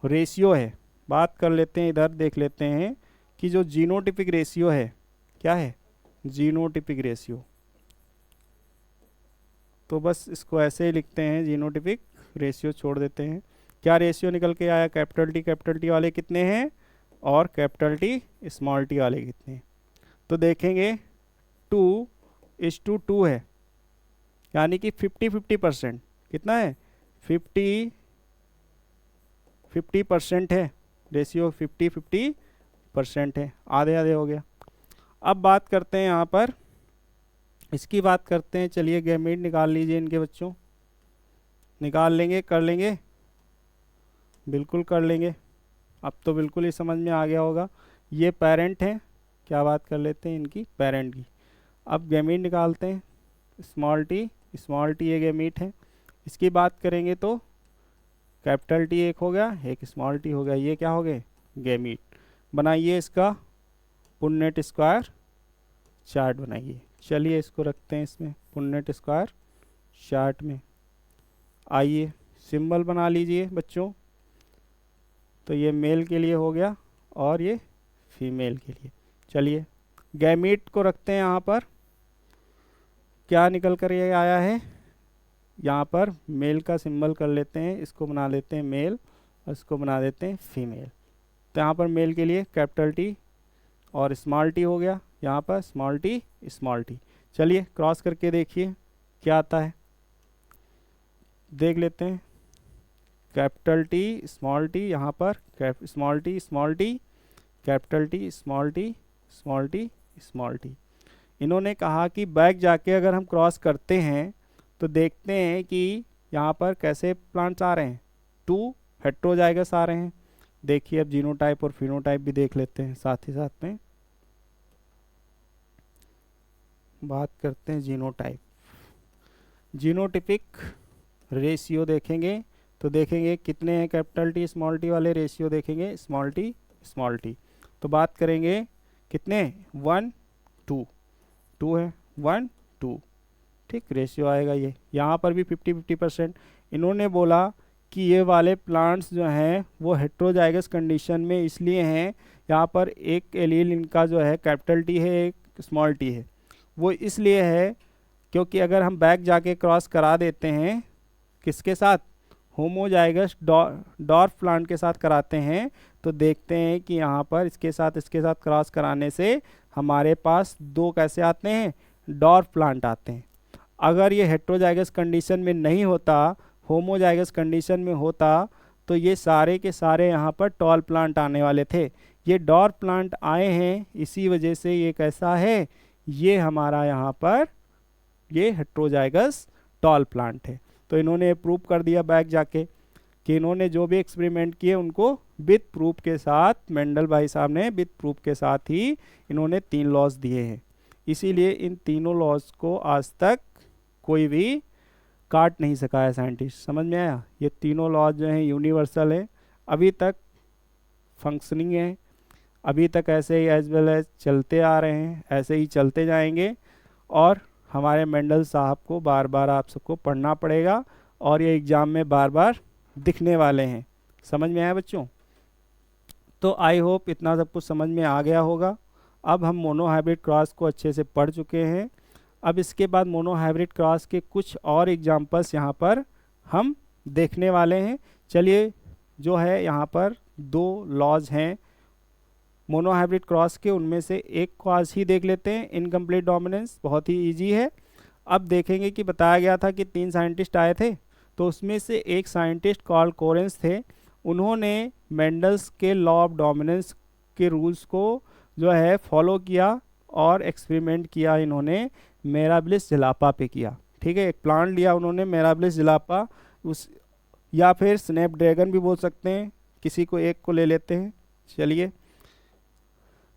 रेशियो है, बात कर लेते हैं, इधर देख लेते हैं कि जो जीनोटिपिक रेशियो है, क्या है, जीनोटिपिक रेशियो। तो बस इसको ऐसे ही लिखते हैं, जीनोटिपिक रेशियो छोड़ देते हैं। क्या रेशियो निकल के आया, कैपिटल टी वाले कितने हैं और कैपिटल टी स्मॉल टी वाले कितने हैं। तो देखेंगे 2:2 है, यानी कि 50-50%। कितना है, 50% है रेशियो, 50-50% है, आधे आधे हो गया। अब बात करते हैं यहाँ पर, इसकी बात करते हैं। चलिए गैमेट निकाल लीजिए इनके बच्चों, निकाल लेंगे, कर लेंगे, बिल्कुल कर लेंगे। अब तो बिल्कुल ही समझ में आ गया होगा। ये पेरेंट है, क्या बात कर लेते हैं इनकी, पेरेंट की। अब गैमेट निकालते हैं, स्मॉल टी ये गैमेट है। इसकी बात करेंगे तो कैपिटल टी एक हो गया, एक स्मॉल टी हो गया, ये क्या हो गए, गैमेट। बनाइए इसका पुन्नेट स्क्वायर चार्ट बनाइए। चलिए इसको रखते हैं इसमें, पुन्नेट स्क्वायर चार्ट में। आइए सिंबल बना लीजिए बच्चों। तो ये मेल के लिए हो गया और ये फीमेल के लिए। चलिए गैमीट को रखते हैं यहाँ पर, क्या निकल कर ये आया है, यहाँ पर मेल का सिंबल कर लेते हैं, इसको बना लेते हैं मेल और इसको बना देते हैं फीमेल। तो यहाँ पर मेल के लिए कैपिटल टी और स्मॉल टी हो गया, यहाँ पर स्मॉल टी। चलिए क्रॉस करके देखिए क्या आता है, देख लेते हैं। कैपिटल टी स्मॉल टी, यहाँ पर small t capital T small T small T small T. इन्होंने कहा कि बैक जाके अगर हम क्रॉस करते हैं तो देखते हैं कि यहाँ पर कैसे प्लांट्स आ रहे हैं, 2 हेट्रोजाइगस आ रहे हैं। देखिए अब जीनोटाइप और फिनोटाइप भी देख लेते हैं साथ ही साथ में। बात करते हैं जीनोटाइप। जीनोटिपिक रेशियो देखेंगे तो देखेंगे कितने हैं कैपिटल टी स्मॉल टी वाले रेशियो देखेंगे, स्मॉल टी। तो बात करेंगे कितने, 1 2 2 है, 1 2, ठीक रेशियो आएगा ये। यहाँ पर भी 50-50%। इन्होंने बोला कि ये वाले प्लांट्स जो हैं वो हेट्रोजाइगस कंडीशन में इसलिए हैं, यहाँ पर एक एलील इनका जो है कैपिटल टी है, एक स्मॉल टी है। वो इसलिए है क्योंकि अगर हम बैक जाके क्रॉस करा देते हैं किसके साथ, होमोजाइगस डॉर्फ प्लांट के साथ कराते हैं, तो देखते हैं कि यहाँ पर इसके साथ क्रॉस कराने से हमारे पास 2 कैसे आते हैं, डॉर्फ प्लांट आते हैं। अगर ये हेट्रोजाइगस कंडीशन में नहीं होता, होमोजाइगस कंडीशन में होता, तो ये सारे के सारे यहाँ पर टॉल प्लांट आने वाले थे। ये डॉर्फ प्लांट आए हैं, इसी वजह से ये कैसा है, ये हमारा यहाँ पर ये हेट्रोजाइगस टॉल प्लांट है। तो इन्होंने प्रूव कर दिया बैक जाके कि इन्होंने जो भी एक्सपेरिमेंट किए उनको विथ प्रूफ के साथ, मेंडल भाई साहब ने विथ प्रूफ के साथ ही इन्होंने 3 लॉज दिए हैं। इसीलिए इन तीनों लॉज को आज तक कोई भी काट नहीं सका है साइंटिस्ट। समझ में आया? ये तीनों लॉज जो हैं यूनिवर्सल हैं, अभी तक फंक्शनिंग है, अभी तक ऐसे ही एज वेल एज चलते आ रहे हैं, ऐसे ही चलते जाएंगे। और हमारे मेंडल साहब को बार बार आप सबको पढ़ना पड़ेगा और ये एग्ज़ाम में बार बार दिखने वाले हैं। समझ में आया बच्चों? तो आई होप इतना सब कुछ समझ में आ गया होगा। अब हम मोनोहाइब्रिड क्रॉस को अच्छे से पढ़ चुके हैं। अब इसके बाद मोनोहाइब्रिड क्रॉस के कुछ और एग्जांपल्स यहाँ पर हम देखने वाले हैं। चलिए, जो है यहाँ पर 2 लॉज हैं मोनोहाइब्रिड क्रॉस के, उनमें से एक को आज ही देख लेते हैं, इनकम्प्लीट डोमिनेंस। बहुत ही इजी है। अब देखेंगे कि बताया गया था कि 3 साइंटिस्ट आए थे, तो उसमें से एक साइंटिस्ट कार्ल कोरेंस थे। उन्होंने मेंडल्स के लॉ ऑफ डोमिनेंस के रूल्स को जो है फॉलो किया और एक्सपेरिमेंट किया। इन्होंने मिराबिलिस जलापा पे किया। ठीक है, एक प्लांट लिया उन्होंने मिराबिलिस जलापा, उस या फिर स्नैपड्रैगन भी बोल सकते हैं, किसी को एक को ले लेते हैं। चलिए,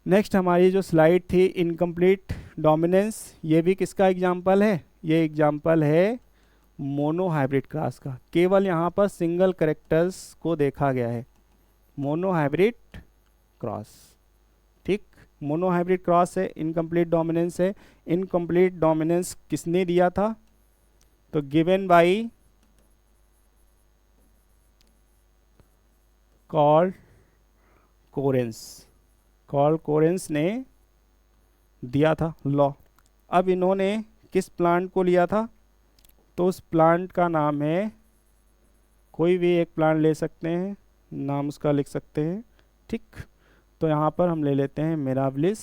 नेक्स्ट हमारी जो स्लाइड थी इनकम्प्लीट डोमिनेंस, ये भी किसका एग्जाम्पल है? ये एग्जाम्पल है मोनोहाइब्रिड क्रॉस का। केवल यहाँ पर सिंगल कैरेक्टर्स को देखा गया है, मोनोहाइब्रिड क्रॉस। ठीक, मोनोहाइब्रिड क्रॉस है, इनकम्प्लीट डोमिनेंस है। इनकम्प्लीट डोमिनेंस किसने दिया था? तो गिवन बाय कार्ल कोरेंस ने दिया था लॉ। अब इन्होंने किस प्लांट को लिया था? तो उस प्लांट का नाम है, कोई भी एक प्लांट ले सकते हैं, नाम उसका लिख सकते हैं। ठीक, तो यहाँ पर हम ले लेते हैं मिराबिलिस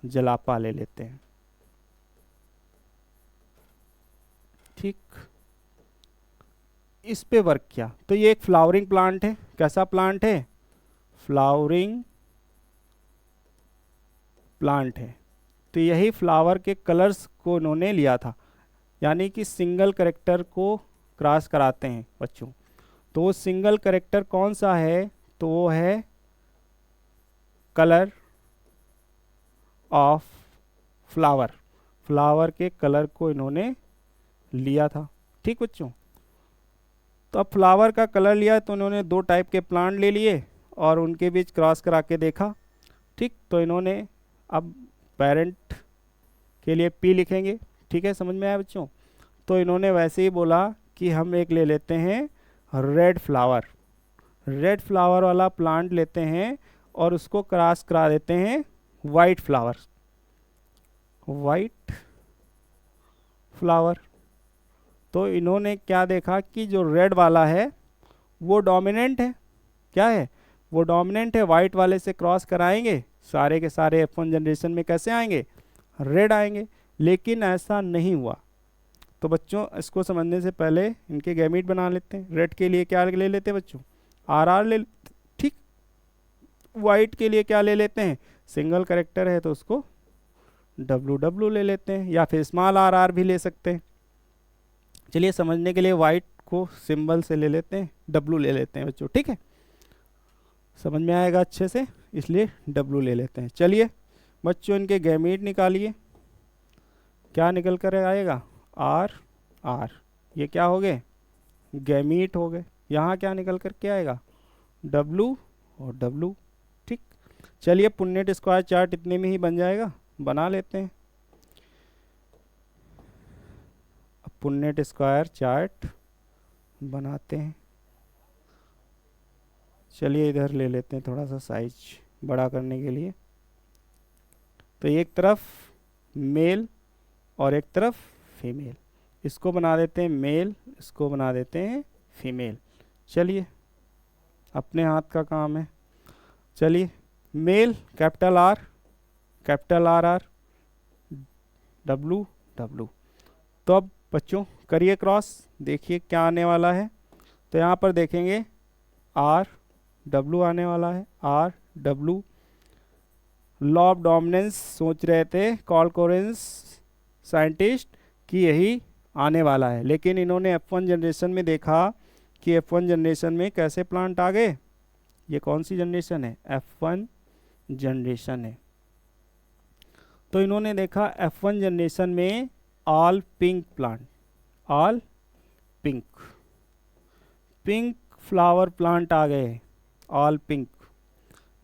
जलापा ले लेते हैं। ठीक, इस पे वर्क किया। तो ये एक फ्लावरिंग प्लांट है। कैसा प्लांट है? फ्लावरिंग प्लांट है। तो यही फ्लावर के कलर्स को इन्होंने लिया था, यानी कि सिंगल कैरेक्टर को क्रॉस कराते हैं बच्चों। तो वो सिंगल कैरेक्टर कौन सा है? तो वो है कलर ऑफ फ्लावर। फ्लावर के कलर को इन्होंने लिया था। ठीक बच्चों, तो अब फ्लावर का कलर लिया तो इन्होंने 2 टाइप के प्लांट ले लिए और उनके बीच क्रॉस करा के देखा। ठीक, तो इन्होंने अब पेरेंट के लिए P लिखेंगे। ठीक है, समझ में आया बच्चों? तो इन्होंने वैसे ही बोला कि हम एक ले लेते हैं रेड फ्लावर वाला प्लांट लेते हैं और उसको क्रॉस करा देते हैं वाइट फ्लावर। तो इन्होंने क्या देखा कि जो रेड वाला है वो डोमिनेंट है। क्या है? वो डोमिनेंट है। वाइट वाले से क्रॉस कराएंगे, सारे के सारे F1 जनरेशन में कैसे आएंगे? रेड आएंगे। लेकिन ऐसा नहीं हुआ। तो बच्चों इसको समझने से पहले इनके गैमीट बना लेते हैं। रेड के लिए क्या ले लेते हैं बच्चों, आर ले, ठीक। वाइट के लिए क्या ले लेते हैं, सिंगल करेक्टर है तो उसको डब्लू ले लेते हैं, या फिर स्मॉल आर भी ले सकते हैं। चलिए समझने के लिए वाइट को सिंबल से ले लेते हैं, डब्लू ले लेते हैं बच्चों, ठीक है, समझ में आएगा अच्छे से, इसलिए डब्लू ले लेते हैं। चलिए बच्चों इनके गैमीट निकालिए, क्या निकल कर आएगा, आर आर, ये क्या हो गए, गैमीट हो गए। यहाँ क्या निकल कर के आएगा, डब्लू और डब्लू, ठीक। चलिए पुन्नेट स्क्वायर चार्ट इतने में ही बन जाएगा, बना लेते हैं। अब पुन्नेट स्क्वायर चार्ट बनाते हैं। चलिए इधर ले लेते हैं थोड़ा सा साइज बड़ा करने के लिए। तो एक तरफ मेल और एक तरफ फीमेल, इसको बना देते हैं मेल, इसको बना देते हैं फीमेल। चलिए अपने हाथ का काम है। चलिए male capital R R, W W. तो अब बच्चों करिए क्रॉस, देखिए क्या आने वाला है। तो यहाँ पर देखेंगे आर डब्लू आने वाला है, R W. Law of dominance सोच रहे थे कॉलकोरेंस साइंटिस्ट कि यही आने वाला है, लेकिन इन्होंने F1 जनरेशन में देखा कि F1 जनरेशन में कैसे प्लांट आ गए। ये कौन सी जनरेशन है, F1 जनरेशन है। तो इन्होंने देखा F1 जनरेशन में all pink plant, all pink, pink flower plant आ गए, ऑल पिंक।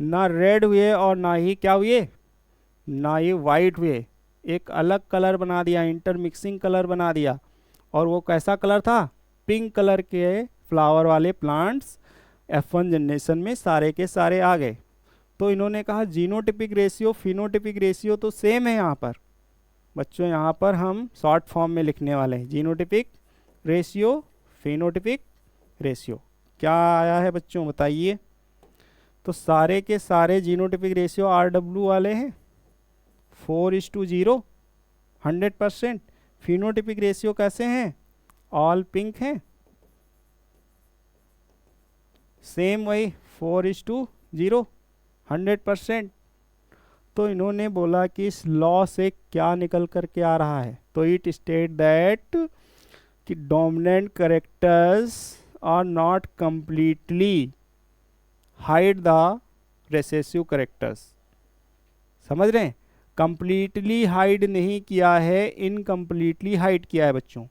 ना रेड हुए और ना ही क्या हुए, ना ही वाइट हुए, एक अलग कलर बना दिया, इंटरमिक्सिंग कलर बना दिया। और वो कैसा कलर था, पिंक कलर के फ्लावर वाले प्लांट्स F1 जनरेशन में सारे के सारे आ गए। तो इन्होंने कहा जीनोटिपिक रेशियो फिनोटिपिक रेशियो तो सेम है यहाँ पर बच्चों, यहाँ पर हम शॉर्ट फॉर्म में लिखने वाले हैं जीनोटिपिक रेशियो फिनोटिपिक रेशियो। क्या आया है बच्चों बताइए। तो सारे के सारे जीनोटिपिक रेशियो RW वाले हैं, 4:0, 100%। फिनोटिपिक रेशियो कैसे हैं, ऑल पिंक हैं, सेम वही 4:0, 100%। तो इन्होंने बोला कि इस लॉ से क्या निकल कर के आ रहा है, तो इट स्टेट दैट कि dominant characters are not completely hide the recessive characters. समझ रहे हैं, कंप्लीटली हाइड नहीं किया है, इनकम्प्लीटली हाइड किया है बच्चों।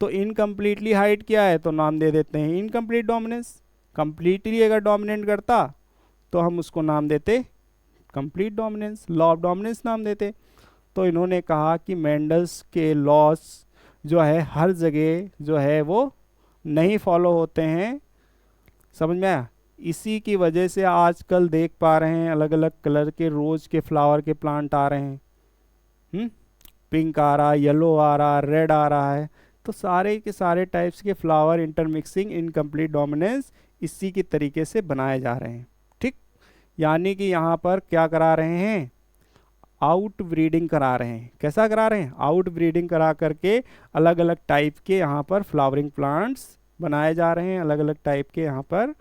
तो इनकम्प्लीटली हाइड किया है तो नाम दे देते हैं इनकम्प्लीट डोमिनेंस। कंप्लीटली अगर डोमिनेंट करता तो हम उसको नाम देते complete dominance, law of dominance नाम देते। तो इन्होंने कहा कि मेंडल्स के लॉस जो है हर जगह जो है वो नहीं फॉलो होते हैं, समझ में आया। इसी की वजह से आजकल देख पा रहे हैं अलग अलग कलर के रोज के फ्लावर के प्लांट आ रहे हैं, पिंक आ रहा है, येलो आ रहा है, रेड आ रहा है। तो सारे के सारे टाइप्स के फ्लावर इंटरमिक्सिंग इनकम्प्लीट डोमिनेंस इसी के तरीके से बनाए जा रहे हैं, ठीक। यानी कि यहाँ पर क्या करा रहे हैं, आउट ब्रीडिंग करा रहे हैं। कैसा करा रहे हैं, आउट ब्रीडिंग करा करके अलग अलग टाइप के यहाँ पर फ्लावरिंग प्लांट्स बनाए जा रहे हैं। अलग अलग टाइप के यहाँ पर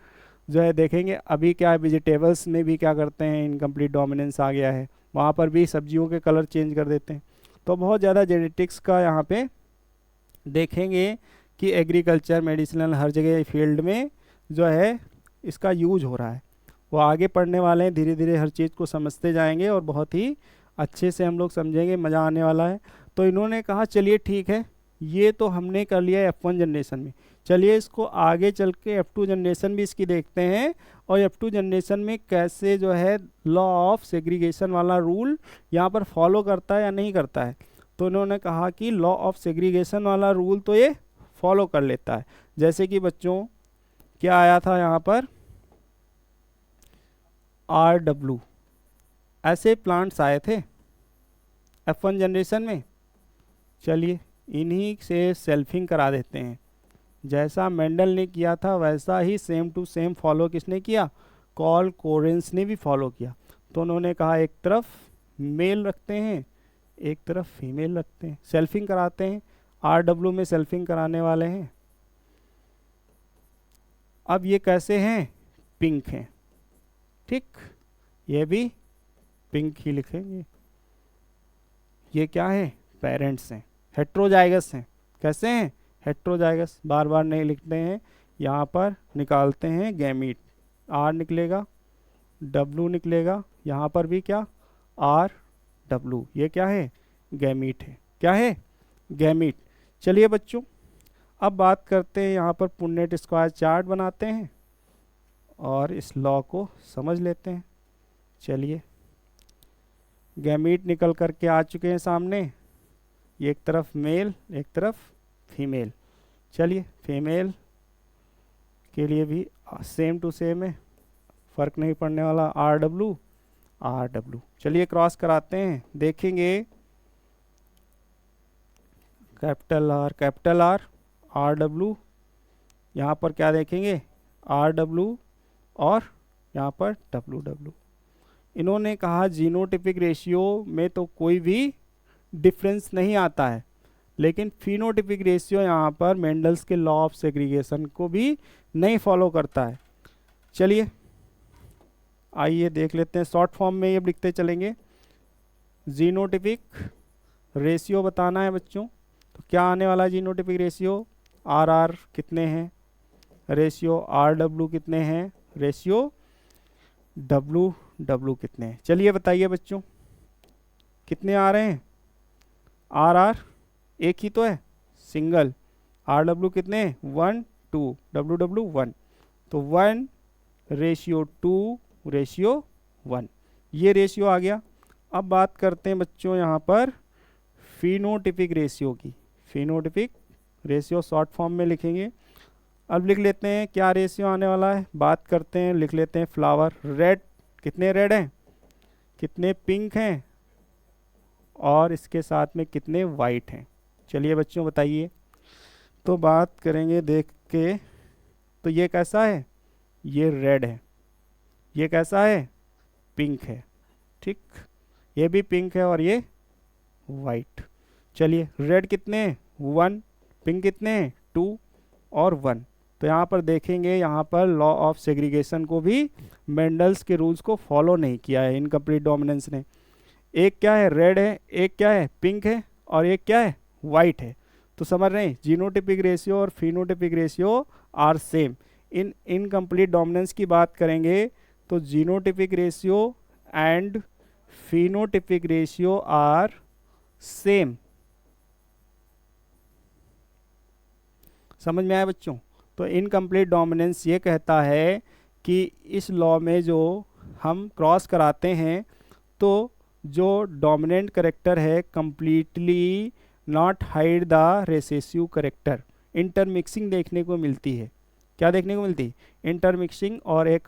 जो है देखेंगे। अभी क्या है, वेजिटेबल्स में भी क्या करते हैं, इनकम्प्लीट डोमिनेंस आ गया है, वहाँ पर भी सब्जियों के कलर चेंज कर देते हैं। तो बहुत ज़्यादा जेनेटिक्स का यहाँ पे देखेंगे कि एग्रीकल्चर मेडिसिनल हर जगह फील्ड में जो है इसका यूज हो रहा है। वो आगे पढ़ने वाले हैं, धीरे धीरे हर चीज़ को समझते जाएंगे और बहुत ही अच्छे से हम लोग समझेंगे, मज़ा आने वाला है। तो इन्होंने कहा चलिए ठीक है, ये तो हमने कर लिया F1 जनरेशन में, चलिए इसको आगे चल के F2 जनरेशन भी इसकी देखते हैं। और F2 जनरेशन में कैसे जो है लॉ ऑफ सेग्रीगेशन वाला रूल यहाँ पर फॉलो करता है या नहीं करता है। तो इन्होंने कहा कि लॉ ऑफ सेग्रीगेशन वाला रूल तो ये फॉलो कर लेता है। जैसे कि बच्चों क्या आया था यहाँ पर, RW, ऐसे प्लांट्स आए थे F1 जनरेशन में। चलिए इन्हीं से सेल्फिंग करा देते हैं। जैसा मेंडल ने किया था वैसा ही सेम टू सेम फॉलो किसने किया, कॉलकोरेंस ने भी फॉलो किया। तो उन्होंने कहा एक तरफ मेल रखते हैं, एक तरफ फीमेल रखते हैं, सेल्फिंग कराते हैं। RW में सेल्फिंग कराने वाले हैं। अब ये कैसे हैं? पिंक हैं, ठीक, ये भी पिंक ही लिखेंगे। ये क्या है? पेरेंट्स हैं, हेट्रोजाइगस हैं। कैसे हैं? हेट्रोजाइगस, बार बार नहीं लिखते हैं, यहाँ पर निकालते हैं गैमीट। R निकलेगा, W निकलेगा, यहाँ पर भी क्या? RW। ये क्या है? गैमीट है। क्या है? गैमीट। चलिए बच्चों, अब बात करते हैं, यहाँ पर पुन्नेट स्क्वायर चार्ट बनाते हैं और इस लॉ को समझ लेते हैं। चलिए, गैमीट निकल करके आ चुके हैं सामने, ये एक तरफ मेल एक तरफ फीमेल। चलिए, फीमेल के लिए भी सेम टू सेम है, फ़र्क नहीं पड़ने वाला, RW। चलिए क्रॉस कराते हैं, देखेंगे कैपिटल R RW, यहाँ पर क्या देखेंगे? RW और यहाँ पर WW। इन्होंने कहा जीनोटिपिक रेशियो में तो कोई भी डिफरेंस नहीं आता है, लेकिन फिनोटिपिक रेशियो यहाँ पर मेंडल्स के लॉ ऑफ सेग्रीगेशन को भी नहीं फॉलो करता है। चलिए आइए देख लेते हैं, शॉर्ट फॉर्म में ये लिखते चलेंगे। जीनोटिपिक रेशियो बताना है बच्चों, तो क्या आने वाला है? जीनोटिपिक रेशियो RR कितने हैं, रेशियो RW कितने हैं, रेशियो WW कितने हैं। चलिए बताइए बच्चों, कितने आ रहे हैं? RR एक ही तो है, सिंगल। RW कितने हैं? 1 2, WW 1, तो 1:2:1, ये रेशियो आ गया। अब बात करते हैं बच्चों यहाँ पर फिनोटिपिक रेशियो की। फिनोटिपिक रेशियो शॉर्ट फॉर्म में लिखेंगे। अब लिख लेते हैं क्या रेशियो आने वाला है, बात करते हैं, लिख लेते हैं फ्लावर। रेड, कितने रेड हैं, कितने पिंक हैं, और इसके साथ में कितने वाइट हैं। चलिए बच्चों बताइए, तो बात करेंगे देख के, तो ये कैसा है? ये रेड है। ये कैसा है? पिंक है, ठीक, ये भी पिंक है और ये वाइट। चलिए, रेड कितने हैं? 1, पिंक कितने हैं? 2 और 1। तो यहाँ पर देखेंगे, यहाँ पर लॉ ऑफ सेग्रीगेशन को भी मेंडल्स के रूल्स को फॉलो नहीं किया है इनकम्प्लीट डोमिनेंस ने। एक क्या है? रेड है, एक क्या है? पिंक है, और एक क्या है? वाइट है। तो समझ रहे हैं, जीनोटिपिक रेशियो और phenotypic ratio are same. In incomplete dominance की बात करेंगे तो genotypic ratio and phenotypic ratio are same. समझ में आया बच्चों? तो इनकम्प्लीट डोमिनेंस ये कहता है कि इस लॉ में जो हम क्रॉस कराते हैं, तो जो डोमिनेंट करेक्टर है completely not hide the recessive character. Intermixing देखने को मिलती है। क्या देखने को मिलती है? इंटरमिक्सिंग, और एक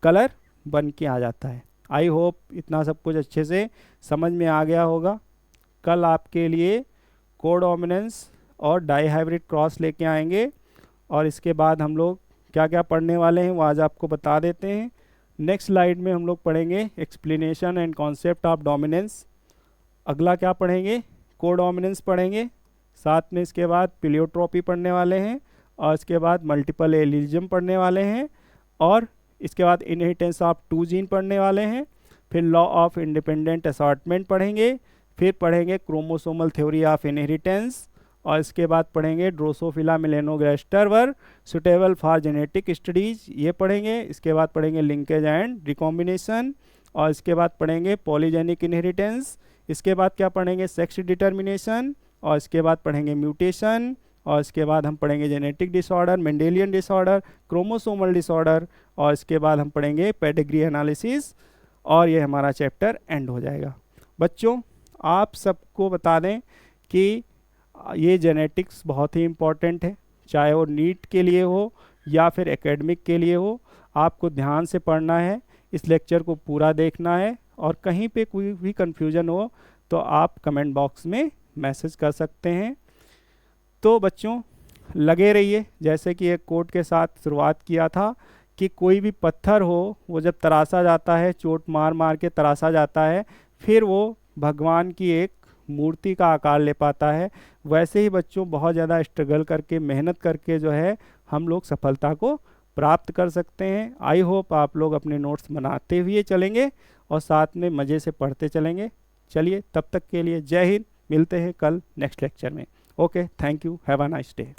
कलर बन के आ जाता है। आई होप इतना सब कुछ अच्छे से समझ में आ गया होगा। कल आपके लिए कोडोमिनेंस और डाईहाइब्रिड क्रॉस लेके आएंगे, और इसके बाद हम लोग क्या क्या पढ़ने वाले हैं वो आज आपको बता देते हैं। नेक्स्ट स्लाइड में हम लोग पढ़ेंगे explanation and concept of dominance. अगला क्या पढ़ेंगे? कोडोमिनेंस पढ़ेंगे, साथ में इसके बाद प्लियोट्रोपी पढ़ने वाले हैं, और इसके बाद मल्टीपल एलिज्म पढ़ने वाले हैं, और इसके बाद इनहेरिटेंस ऑफ 2 जीन पढ़ने वाले हैं। फिर लॉ ऑफ इंडिपेंडेंट असॉर्टमेंट पढ़ेंगे, फिर पढ़ेंगे क्रोमोसोमल थ्योरी ऑफ इनहेरिटेंस, और इसके बाद पढ़ेंगे Drosophila melanogaster were suitable for genetic studies, ये पढ़ेंगे। इसके बाद पढ़ेंगे लिंकेज एंड रिकॉम्बिनेशन, और इसके बाद पढ़ेंगे पॉलीजेनिक इनहेरिटेंस। इसके बाद क्या पढ़ेंगे? सेक्स डिटर्मिनेशन, और इसके बाद पढ़ेंगे म्यूटेशन, और इसके बाद हम पढ़ेंगे genetic disorder, Mendelian disorder, chromosomal disorder, और इसके बाद हम पढ़ेंगे पेडिग्री एनालिसिस, और ये हमारा चैप्टर एंड हो जाएगा। बच्चों, आप सबको बता दें कि ये जेनेटिक्स बहुत ही इम्पॉर्टेंट है, चाहे वो नीट के लिए हो या फिर एकेडमिक के लिए हो। आपको ध्यान से पढ़ना है, इस लेक्चर को पूरा देखना है, और कहीं पे कोई भी कंफ्यूजन हो तो आप कमेंट बॉक्स में मैसेज कर सकते हैं। तो बच्चों लगे रहिए, जैसे कि एक कोट के साथ शुरुआत किया था कि कोई भी पत्थर हो वो जब तराशा जाता है, चोट मार मार के तराशा जाता है, फिर वो भगवान की एक मूर्ति का आकार ले पाता है, वैसे ही बच्चों बहुत ज़्यादा स्ट्रगल करके, मेहनत करके जो है हम लोग सफलता को प्राप्त कर सकते हैं। आई होप आप लोग अपने नोट्स बनाते हुए चलेंगे और साथ में मज़े से पढ़ते चलेंगे। चलिए, तब तक के लिए जय हिंद, मिलते हैं कल नेक्स्ट लेक्चर में। Okay, thank you, have a nice day.